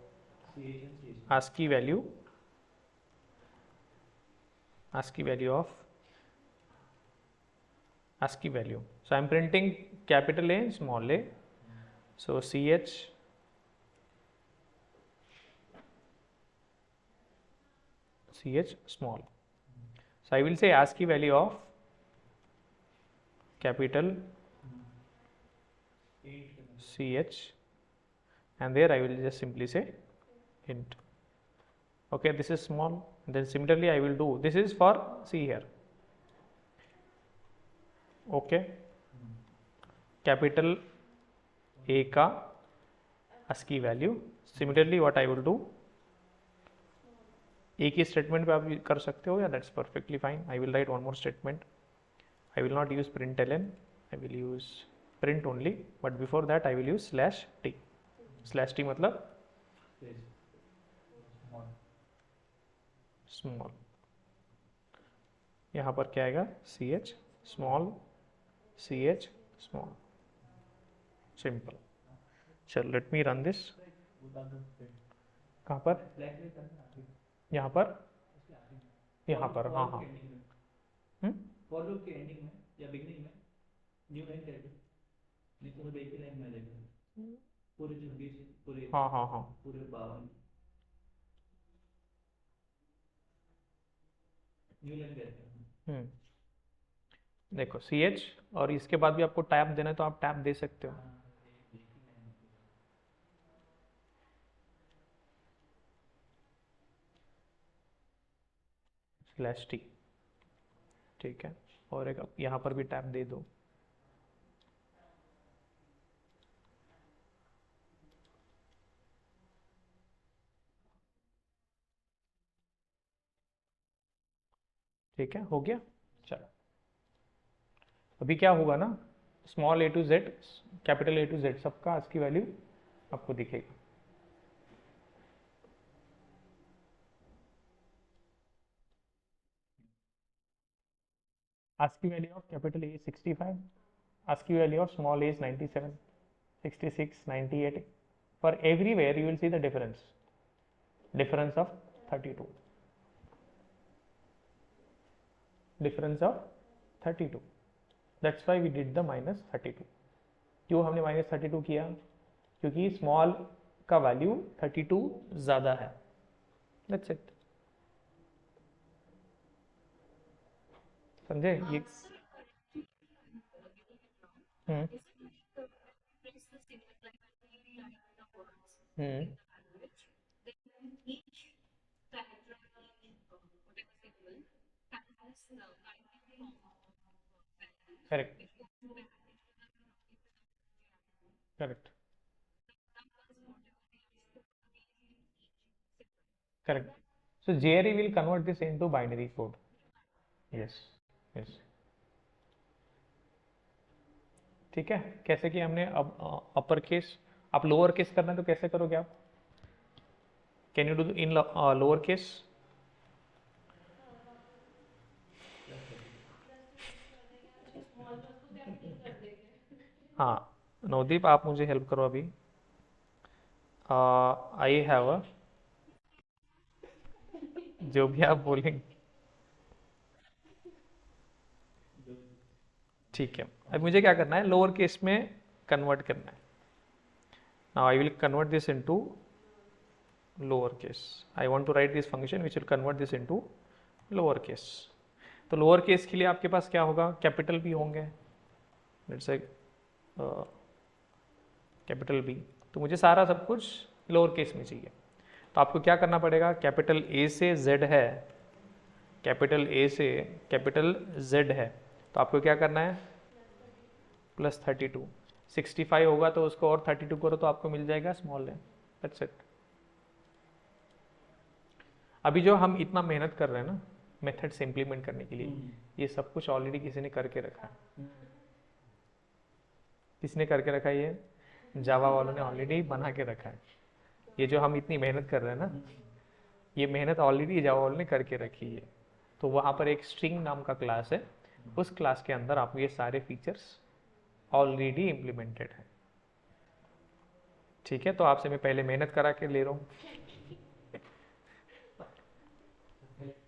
ASCII value of ASCII value. So I am printing capital A and small a. So ch small. So I will say ASCII value of capital ch, and there I will just simply say int. Okay, this is small. Then similarly I will do this is for see here. Okay, capital A का ASCII value. Similarly what I will do, एक ही statement पे आप कर सकते हो या that's perfectly fine. I will write one more statement. I will not use println, I will use print only, but before that I will use /t. /t मतलब small. यहाँ पर क्या आएगा ch small ch small. Simple. चल let me run this. कहाँ पर? यहाँ पर हाँ फॉर लूप के एंडिंग में या बिगिनिंग में न्यू लाइन कर दो, नहीं तो एक ही लाइन में आ जाएगा पूरे 26 पूरे हाँ पूरे 52 न्यू लाइन करते हैं. देखो ch और इसके बाद भी आपको टैब देना है तो आप टैब दे सकते हो. /t. ठीक है, और एक यहाँ पर भी टैब दे दो. ठीक है, हो गया. चलो अभी क्या होगा ना, small a to z capital A to z सबका ASCII वैल्यू आपको दिखेगा. ASCII value of capital A is 65. ASCII value of small a is 97, 66, 98. For everywhere you will see the difference of 32. Difference of 32. That's why we did the minus 32. क्यों हमने -32 किया? क्योंकि small का value 32 ज़्यादा है। That's it. समझे ये? हम्म हम्म correct correct correct. So JRE will convert this into binary code. Yes, yes. ठीक है। कैसे किया हमने? अब अपर केस, आप लोअर केस करना है तो कैसे करोगे आप? Can you do in lower case? हाँ, नवदीप आप मुझे हेल्प करो अभी। आई हैव अ, जो भी आप बोलेंगे। ठीक है, अब मुझे क्या करना है? लोअर केस में कन्वर्ट करना है। Now I will convert this into lower case. I want to write this function which will convert this into lower case. तो लोअर केस के लिए आपके पास क्या होगा? कैपिटल बी होंगे, लेट्स से कैपिटल बी। तो मुझे सारा सब कुछ लोअर केस में चाहिए। तो आपको क्या करना पड़ेगा? कैपिटल ए से जेड है, कैपिटल ए से कैपिटल जेड है, तो आपको क्या करना है? +32। 65 होगा तो उसको और 32 करो तो आपको मिल जाएगा स्मॉल है। That's it. अभी जो हम इतना मेहनत कर रहे हैं ना मेथड से इम्प्लीमेंट करने के लिए, ये सब कुछ ऑलरेडी किसी ने करके रखा है। किसने करके रखा है? ये जावा वालों ने ऑलरेडी बना के रखा है। ये जो हम इतनी मेहनत कर रहे हैं ना, ये मेहनत ऑलरेडी जावा वालों ने करके रखी है। तो वहाँ पर एक स्ट्रिंग नाम का क्लास है, उस क्लास के अंदर आपको ये सारे फीचर्स ऑलरेडी इम्प्लीमेंटेड है। ठीक है, तो आपसे मैं पहले मेहनत करा के ले रहा हूँ।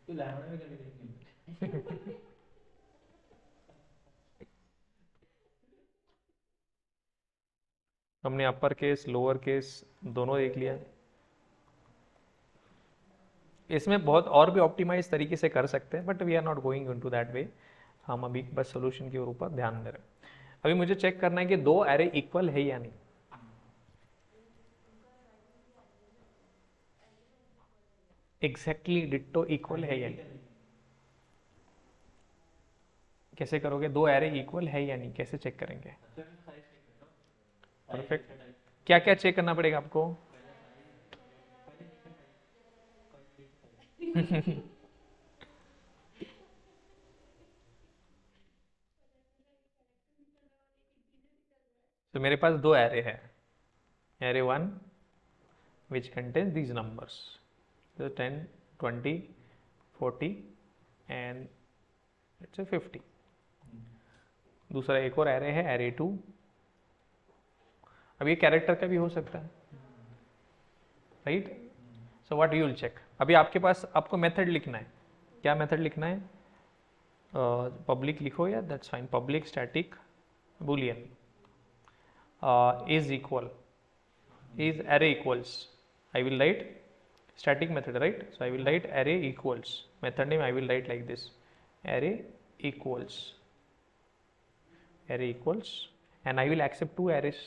तू लैंग्वेज में करके देखेंगे। हमने अपर केस लोअर केस दोनों देख लिया। इसमें बहुत और भी ऑप्टिमाइज तरीके से कर सकते हैं, but we are not going into that way. हम अभी बस सोल्यूशन के ऊपर ध्यान दे रहे हैं। अभी मुझे चेक करना है कि दो एरे इक्वल है या नहीं। एग्जैक्टली डिट्टो इक्वल है या नहीं? कैसे करोगे? दो एरे इक्वल है या नहीं, कैसे चेक करेंगे? परफेक्ट। क्या क्या चेक करना पड़ेगा आपको? तो मेरे पास दो एरे है, array 1 which contains these numbers, so 10 20 40 and let's say 50। दूसरा एक और एरे है, एरे 2। अब ये कैरेक्टर का भी हो सकता है, right? So what you will check? अभी आपके पास आपको मेथड लिखना है। क्या मेथड लिखना है? पब्लिक लिखो या that's fine. Public static Boolean is equal, is array equals, I will write static method, right? So I will write array equals, method name I will write like this, array equals, array equals, and I will accept two arrays.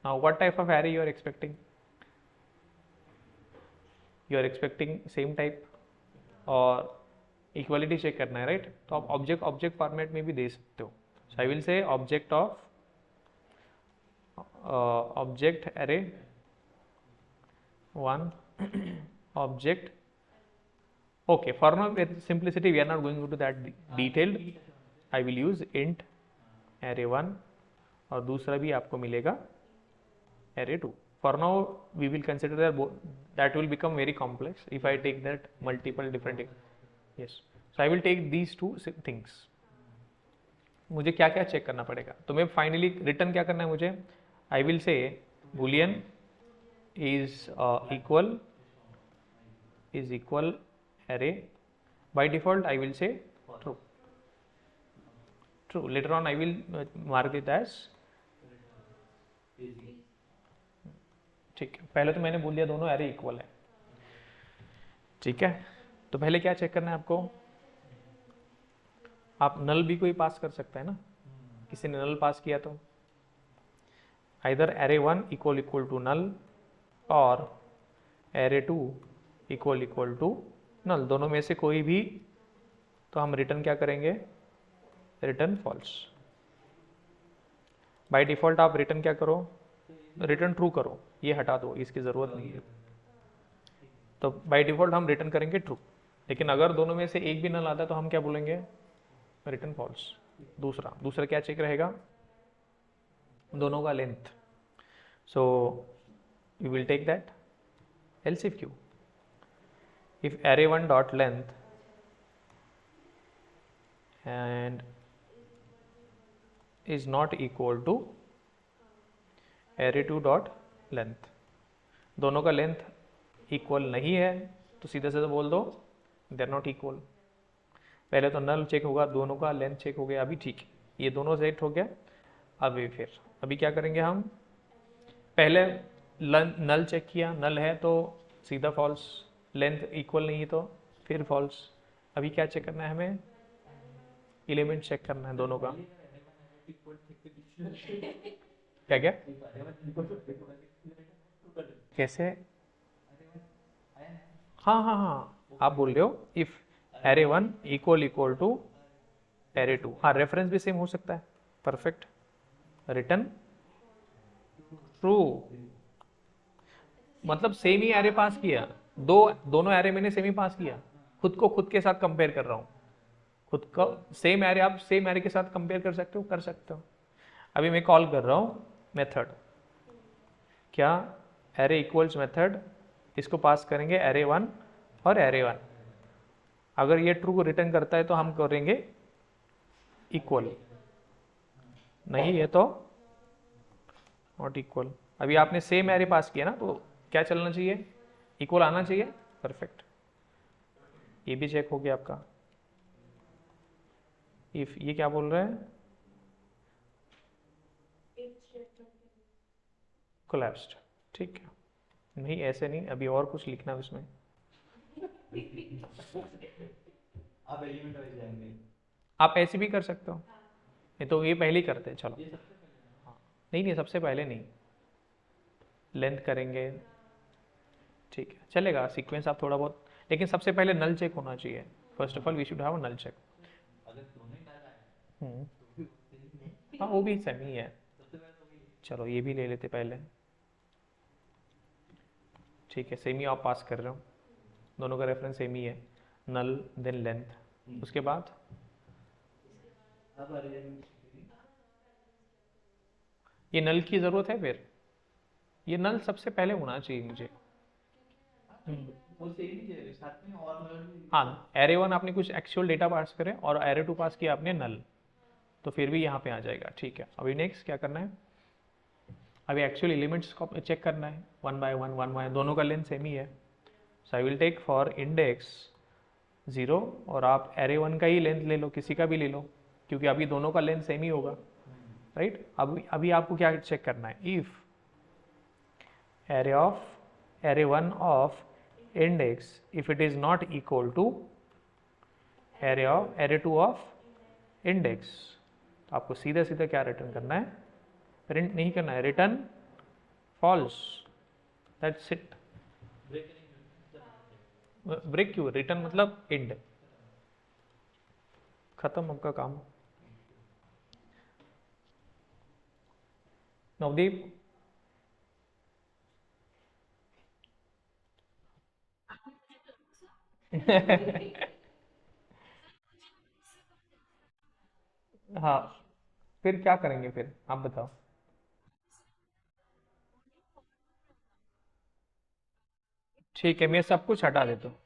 Now what type of array you are expecting? You are expecting same type और equality check करना है, right? तो आप object format में भी दे सकते हो। So I will say object of object array 1 object, okay, for now with simplicity we are not going into that detailed, I will use int array 1 और दूसरा भी आपको मिलेगा array 2। for now we will consider that will become very complex if I take that multiple different, yes, so I will take these two things। मुझे क्या क्या check करना पड़ेगा? तो मैं फाइनली रिटर्न क्या करना है मुझे? I will say boolean is equal array, by default I will say true, true, later on I will mark it as easy. ठीक है, पहले तो मैंने बोल दिया दोनों एरे इक्वल है। ठीक है, तो पहले क्या चेक करना है आपको, आप नल भी कोई पास कर सकता है ना, किसी ने नल पास किया तो either array 1 equal equal to null और एरे 2 इक्वल टू नल, दोनों में से कोई भी, तो हम रिटर्न क्या करेंगे, रिटर्न फॉल्स। बाय डिफॉल्ट आप रिटर्न क्या करो, रिटर्न ट्रू करो, ये हटा दो, इसकी ज़रूरत नहीं है। तो बाय डिफॉल्ट हम रिटर्न करेंगे ट्रू, लेकिन अगर दोनों में से एक भी नल आता है तो हम क्या बोलेंगे, रिटर्न फॉल्स। दूसरा क्या चेक रहेगा, दोनों का length. So we will take that else if array 1 dot length and is not equal to array 2 dot length, दोनों का लेंथ इक्वल नहीं है तो सीधे सीधे बोल दो दे आर नॉट इक्वल। पहले तो नल चेक होगा, दोनों का लेंथ चेक हो गया, अभी ठीक है, ये दोनों सेट हो गया। अभी क्या करेंगे, हम पहले नल चेक किया, नल है तो सीधा फॉल्स, लेंथ इक्वल नहीं है तो फिर फॉल्स। अभी क्या चेक करना है हमें, एलिमेंट चेक करना है दोनों का। क्या क्या कैसे, हाँ हाँ हाँ, आप बोल रहे हो if array 1 equal to array 2, हाँ रेफरेंस भी सेम हो सकता है, परफेक्ट, रिटर्न ट्रू, मतलब सेम ही एरे पास किया, दोनों एरे मैंने सेम ही पास किया, खुद को खुद के साथ कंपेयर कर रहा हूँ, खुद का सेम एरे आप सेम एरे के साथ कंपेयर कर सकते हो, कर सकते हो। अभी मैं कॉल कर रहा हूँ मेथड, क्या एरे इक्वल्स मेथड, इसको पास करेंगे एरे 1 और एरे 1, अगर ये ट्रू रिटर्न करता है तो हम करेंगे इक्वल, नहीं है तो नॉट इक्वल। अभी आपने सेम एरे पास किया ना, तो क्या चलना चाहिए, इक्वल आना चाहिए, परफेक्ट, ये भी चेक हो गया आपका। इफ ये क्या बोल रहा है, कोलैप्स्ड, ठीक है, नहीं ऐसे नहीं, अभी और कुछ लिखना है उसमें। आप एलिमेंट वाइज जाएंगे, आप ऐसे भी कर सकते हो, नहीं तो ये पहले ही करते हैं, चलो। ये सबसे पहले हाँ, नहीं सबसे पहले नहीं, लेंथ करेंगे, ठीक है चलेगा, सीक्वेंस आप थोड़ा बहुत, लेकिन सबसे पहले नल चेक होना चाहिए, first of all we should have null check. अगर दोनों ही डाला है तो भी हाँ वो भी सेम ही है, सबसे पहले तो वही चलो ये भी ले लेते पहले, ठीक है, सेम ही आप पास कर रहे हो, दोनों का रेफरेंस सेम ही है, नल देन लेंथ, उसके बाद अब अरेंजमेंट ये नल की ज़रूरत है, फिर ये नल सबसे पहले होना चाहिए मुझे। वो सेम ही है, साथ में और मतलब हाँ, एरे 1 आपने कुछ एक्चुअल डेटा पास करे और एरे 2 पास किया आपने नल, तो फिर भी यहाँ पे आ जाएगा, ठीक है। अभी नेक्स्ट क्या करना है, अभी एक्चुअल एलिमेंट्स को चेक करना है, 1 बाय 1 दोनों का लेंथ सेम ही है, so I will take for index 0, और आप एरे 1 का ही लेंथ ले लो, किसी का भी ले लो, क्योंकि अभी दोनों का लेंथ सेम ही होगा, राइट। अभी आपको क्या चेक करना है, if array 1 of index if it is not equal to array 2 of index, तो आपको सीधा सीधा क्या रिटर्न करना है, प्रिंट नहीं करना है, return false, that's it. Break क्यों, रिटर्न मतलब एंड, खत्म आपका काम। नवदीप हाँ, फिर क्या करेंगे, फिर आप बताओ। ठीक है, मैं सब कुछ हटा देता हूँ।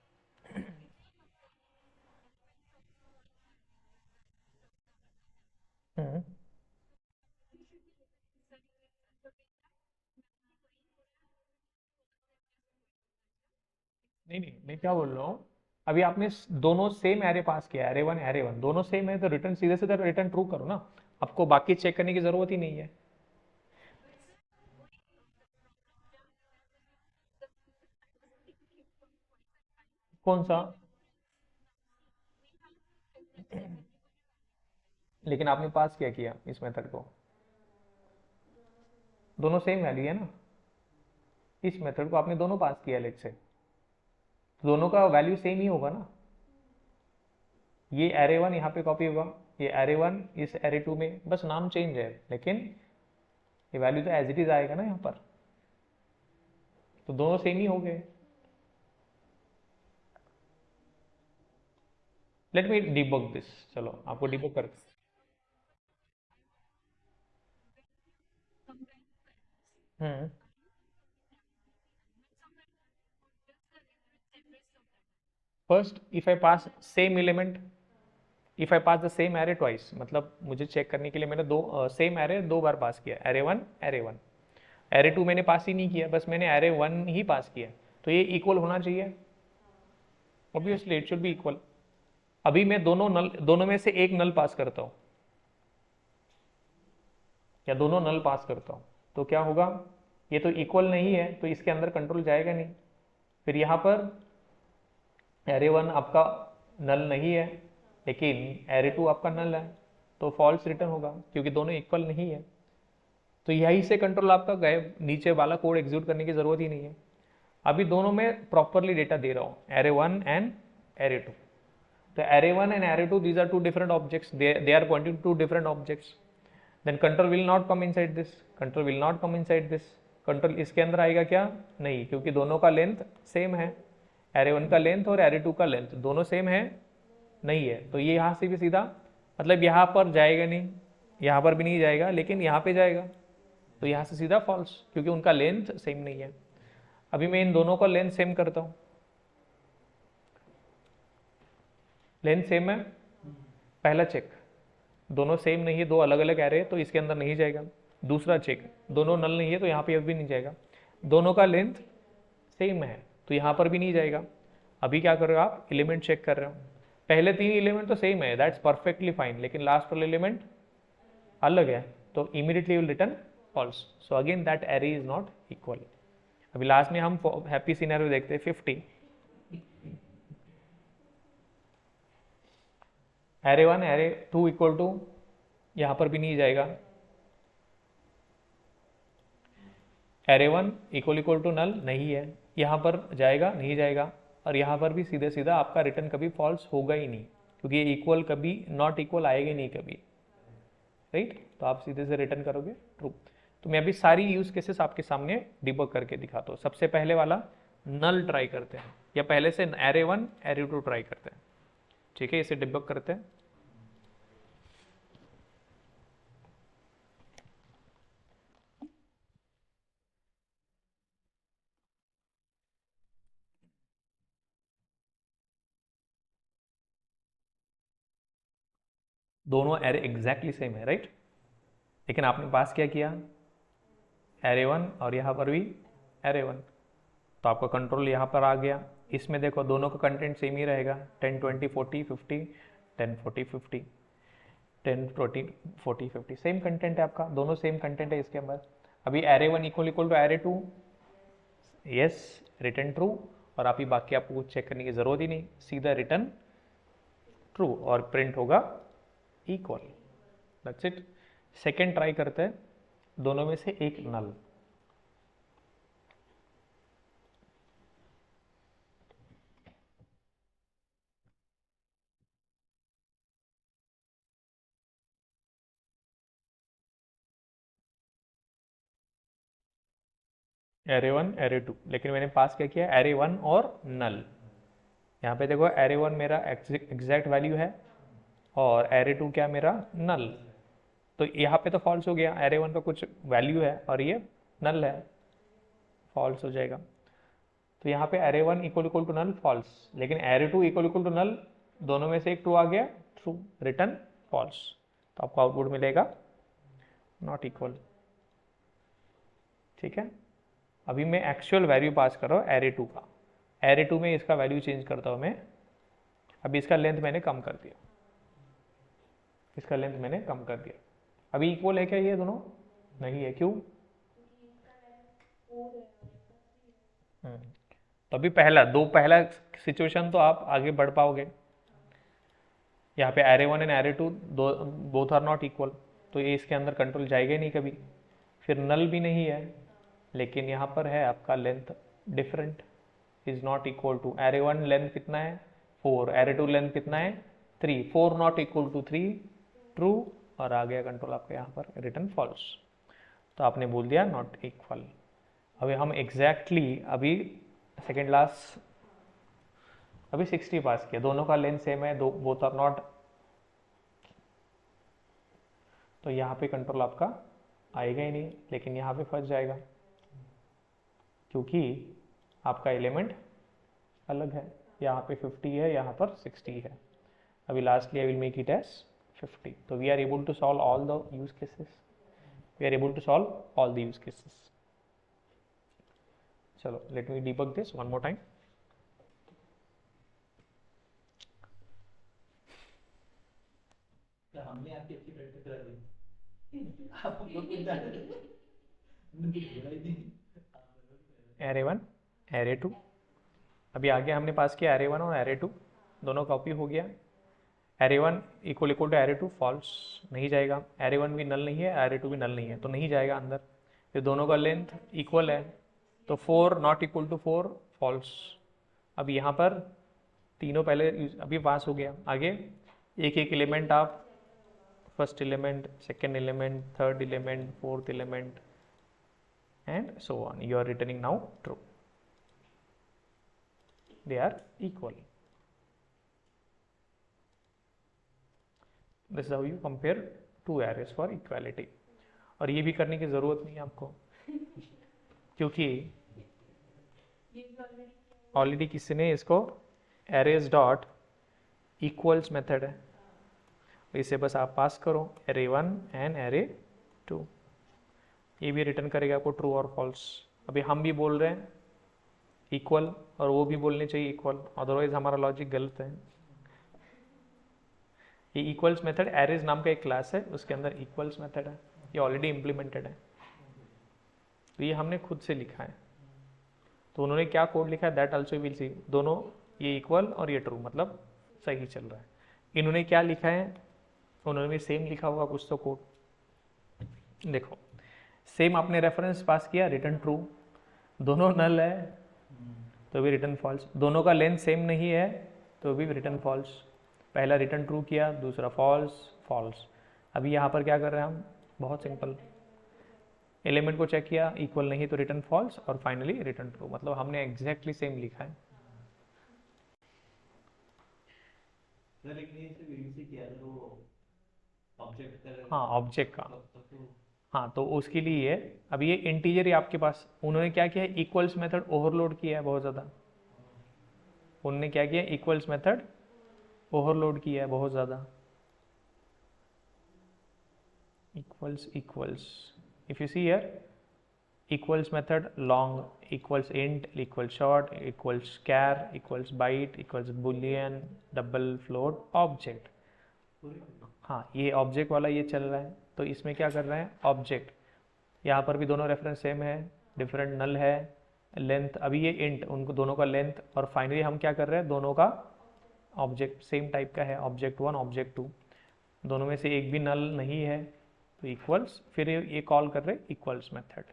हम्म, नहीं मैं क्या बोल रहा हूँ, अभी आपने दोनों सेम एरे पास किया, एरे वन दोनों सेम है, तो रिटर्न सीधे सीधे रिटर्न ट्रू करो ना, आपको बाकी चेक करने की जरूरत ही नहीं है। कौन सा? लेकिन आपने पास क्या किया इस मेथड को? दोनों सेम वैल्यू है ना। इस मेथड को आपने दोनों पास किया लेट से, तो दोनों का वैल्यू सेम ही होगा ना। ये एरे वन यहाँ पे कॉपी होगा, ये एरे वन इस एरे टू में, बस नाम चेंज है, लेकिन ये वैल्यू तो एज इट इज आएगा ना यहाँ पर, तो दोनों सेम ही हो गए। लेट मी डिबग दिस, चलो आपको डिबग कर। हम्म। First if I pass same element, if I pass the same array twice, मतलब मुझे चेक करने के लिए मैंने दो सेम एरे दो बार पास किया, array one array one. Array two मैंने पास ही नहीं किया, बस मैंने एरे वन ही पास किया, तो ये इक्वल होना चाहिए, obviously it should be equal. अभी मैं दोनों में से एक नल पास करता हूँ, या दोनों नल पास करता हूँ, तो क्या होगा? ये तो इक्वल नहीं है, तो इसके अंदर कंट्रोल जाएगा नहीं। फिर यहाँ पर एरे वन आपका नल नहीं है, लेकिन एरे टू आपका नल है, तो फॉल्स रिटर्न होगा क्योंकि दोनों इक्वल नहीं है। तो यही से कंट्रोल आपका गए, नीचे वाला कोड एग्जीक्यूट करने की जरूरत ही नहीं है। अभी दोनों में प्रॉपरली डेटा दे रहा हूँ, array one and array two. तो array 1 and array 2, these are two different objects, they are pointing to different objects, then control will not come inside this, control will not come inside this, control इसके अंदर आएगा क्या? नहीं, क्योंकि दोनों का length same है, एरे वन का लेंथ और एरे टू का लेंथ दोनों सेम है नहीं है, तो ये यहाँ से भी सीधा, मतलब यहाँ पर जाएगा नहीं, यहाँ पर भी नहीं जाएगा, लेकिन यहाँ पे जाएगा, तो यहाँ से सीधा फॉल्स, क्योंकि उनका लेंथ सेम नहीं है। अभी मैं इन दोनों का लेंथ सेम करता हूँ, लेंथ सेम है, पहला चेक, दोनों सेम नहीं है, दो अलग अलग एरे, तो इसके अंदर नहीं जाएगा। दूसरा चेक, दोनों नल नहीं है, तो यहाँ पे भी नहीं जाएगा। दोनों का लेंथ सेम है, तो यहाँ पर भी नहीं जाएगा। अभी क्या कर रहे हो आप? एलिमेंट चेक कर रहे हो, पहले तीन एलिमेंट तो सेम है, दैट्स परफेक्टली फाइन, लेकिन लास्ट वाला एलिमेंट अलग है, तो immediately will return false. So again that array is not equal. अभी लास्ट में हम हैप्पी सिनेरियो देखते हैं, 50, array one array two equal to, यहाँ पर भी नहीं जाएगा, array one equal to null नहीं है, यहाँ पर जाएगा नहीं जाएगा, और यहाँ पर भी सीधे सीधा आपका रिटर्न कभी फॉल्स होगा ही नहीं, क्योंकि ये इक्वल कभी नॉट इक्वल आएगा नहीं कभी, राइट? तो आप सीधे से रिटर्न करोगे ट्रू। तो मैं अभी सारी यूज केसेस आपके सामने डिबग करके दिखाता हूँ। सबसे पहले वाला नल ट्राई करते हैं, या पहले से array one array two try करते हैं, ठीक है? इसे डिबग करते हैं। दोनों एरे एग्जैक्टली सेम है, राइट? लेकिन आपने पास क्या किया? एरे वन, और यहाँ पर भी एरे वन, तो आपका कंट्रोल यहाँ पर आ गया। इसमें देखो दोनों का कंटेंट सेम ही रहेगा, 10 20 40 50, 10 40 50, 10 40 40 50, सेम कंटेंट है आपका, दोनों सेम कंटेंट है इसके अंदर। अभी array one equal to array two, yes, return true, और आप ही बाकी आपको कुछ चेक करने की जरूरत ही नहीं, सीधा रिटर्न ट्रू और प्रिंट होगा equal, that's it. Second try करते हैं, दोनों में से एक नल, एरे वन एरे टू, लेकिन मैंने पास क्या किया? एरे वन और नल। यहाँ पे देखो एरे वन मेरा एग्जैक्ट वैल्यू है, और एरे टू क्या मेरा? नल। तो यहाँ पे तो फॉल्स हो गया, एरे वन का कुछ वैल्यू है और ये नल है, फॉल्स हो जाएगा। तो यहाँ पे array one equal to null, false, लेकिन array two equal to null, दोनों में से एक ट्रू आ गया, ट्रू, रिटर्न फॉल्स, तो आपको आउटपुट मिलेगा नॉट इक्वल, ठीक है? अभी मैं एक्चुअल वैल्यू पास कर रहा हूँ एरे टू का, एरे टू में इसका वैल्यू चेंज करता हूँ मैं। अभी इसका लेंथ मैंने कम कर दिया, इसका लेंथ मैंने कम कर दिया। अभी इक्वल है क्या ये दोनों? नहीं है, क्यों? तो अभी पहला सिचुएशन तो आप आगे बढ़ पाओगे। यहाँ पे array 1 and array 2 both are not equal, तो ये इसके अंदर कंट्रोल जाएगा ही नहीं कभी। फिर नल भी नहीं है, लेकिन यहाँ पर है आपका length different, is not equal to array 1 length कितना है 4, array 2 लेंथ कितना है 3, 4 नॉट इक्वल टू 3 ट्रू, और आ गया कंट्रोल आपका यहाँ पर रिटर्न फॉल्स। तो आपने बोल दिया नॉट इक्वल। अभी हम एग्जैक्टली अभी सेकेंड लास्ट अभी 60 पास किया, दोनों का लेंथ सेम है, दो बोथ आर नॉट, तो यहाँ पे कंट्रोल आपका आएगा ही नहीं, लेकिन यहाँ पे फंस जाएगा क्योंकि आपका एलिमेंट अलग है, यहाँ पे 50 है, यहाँ पर 60 है। अभी lastly I will make it as 50। तो we are able to solve all the use cases, we are able to solve all the use cases. चलो let me debug this one more time. हमने आपकी अच्छी practice करा दी। आप हम लोग कुछ जाने हमने कुछ बोला ही नहीं। array 1 array 2, अभी आगे हमने पास किया array 1 और array 2, दोनों कॉपी हो गया। array 1 equal to array 2 false, नहीं जाएगा। array 1 भी नल नहीं है, array 2 भी नल नहीं है, तो नहीं जाएगा अंदर। फिर दोनों का लेंथ इक्वल है, तो 4 नॉट इक्वल टू 4 फॉल्स। अब यहाँ पर तीनों पहले अभी पास हो गया। आगे एक एक एलिमेंट आप first element, second element, third element, fourth element and so on, you are returning now true, they are equal. This is how you compare two arrays for equality. और ये भी करने की ज़रूरत नहीं है आपको क्योंकि ऑलरेडी किसी ने इसको arrays डॉट इक्वल्स मेथड है, इसे बस आप पास करो array 1 एंड array 2, ये भी रिटर्न करेगा आपको ट्रू और फॉल्स। अभी हम भी बोल रहे हैं इक्वल और वो भी बोलने चाहिए इक्वल, अदरवाइज हमारा लॉजिक गलत है। ये इक्वल्स मेथड एरेज नाम का एक क्लास है, उसके अंदर इक्वल्स मेथड है, ये ऑलरेडी इम्प्लीमेंटेड है, तो ये हमने खुद से लिखा है। तो उन्होंने क्या कोड लिखा है दैट आल्सो विल सी, दोनों ये इक्वल और ये ट्रू, मतलब सही चल रहा है। इन्होंने क्या लिखा है, उन्होंने भी सेम लिखा होगा कुछ तो कोड, देखो सेम आपने रेफरेंस पास किया रिटर्न ट्रू, दोनों नल है तो भी रिटर्न फॉल्स, दोनों का लेंथ सेम नहीं है तो भी रिटर्न फॉल्स। पहला रिटर्न ट्रू किया, दूसरा फॉल्स फॉल्स। अभी यहाँ पर क्या कर रहे हैं हम, बहुत सिंपल, एलिमेंट को चेक किया इक्वल नहीं तो रिटर्न फॉल्स, और फाइनली रिटर्न ट्रू, मतलब हमने एग्जैक्टली सेम लिखा है। सर लेकिन ये सिर्फ यूसी किया तो ऑब्जेक्ट का, हाँ ऑब्जेक्ट का, तो हाँ तो उसके लिए ये अब ये इंटीजर है आपके पास, उन्होंने क्या किया है इक्वल्स मेथड ओवरलोड किया है बहुत ज़्यादा, उन्होंने क्या किया इक्वल्स मेथड ओवरलोड किया है बहुत ज़्यादा। Equals equals, if you see here equals method long, equals int, equals short, equals char, equals byte, equals boolean, double float, object. हाँ ये ऑब्जेक्ट वाला ये चल रहा है, तो इसमें क्या कर रहे हैं ऑब्जेक्ट, यहाँ पर भी दोनों रेफरेंस सेम है, डिफरेंट नल है, लेंथ अभी ये इंट, उनको दोनों का लेंथ, और फाइनली हम क्या कर रहे हैं दोनों का ऑब्जेक्ट सेम टाइप का है, ऑब्जेक्ट 1 ऑब्जेक्ट 2, दोनों में से एक भी नल नहीं है तो इक्वल्स, फिर ये कॉल कर रहे हैं इक्वल्स मेथड।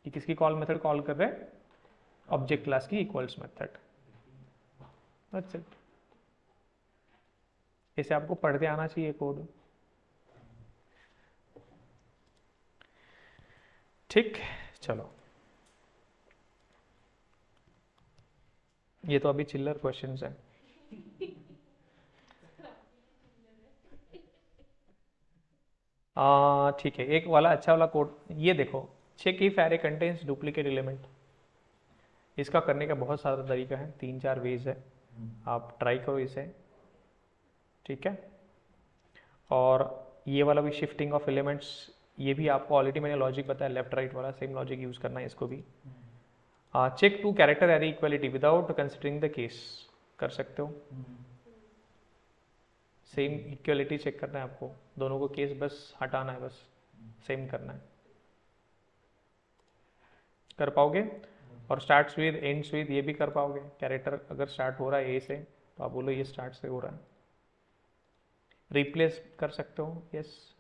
ये किसकी कॉल मेथड कॉल कर रहे हैं, ऑब्जेक्ट क्लास की इक्वल्स मेथड। दैट्स इट, इसे आपको पढ़ते आना चाहिए कोड। ठीक, चलो ये तो अभी चिल्लर क्वेश्चंस हैं। ठीक है, एक वाला अच्छा वाला कोड ये देखो, check if array contains duplicate element. इसका करने का बहुत सारा तरीका है, 3-4 वेज है, आप ट्राई करो इसे, ठीक है। और ये वाला भी शिफ्टिंग ऑफ एलिमेंट्स, ये भी आपको ऑलरेडी मैंने लॉजिक बताया, लेफ्ट राइट वाला सेम लॉजिक यूज करना है इसको भी। Check two character array equality without considering the case, कर सकते हो, सेम इक्वलिटी चेक करना है आपको, दोनों को केस बस हटाना है, बस सेम करना है, कर पाओगे। और स्टार्ट्स विद एंड्स विद ये भी कर पाओगे। कैरेक्टर अगर स्टार्ट हो रहा है ए से तो आप बोलो ये स्टार्ट से हो रहा है। रिप्लेस कर सकते हो, यस।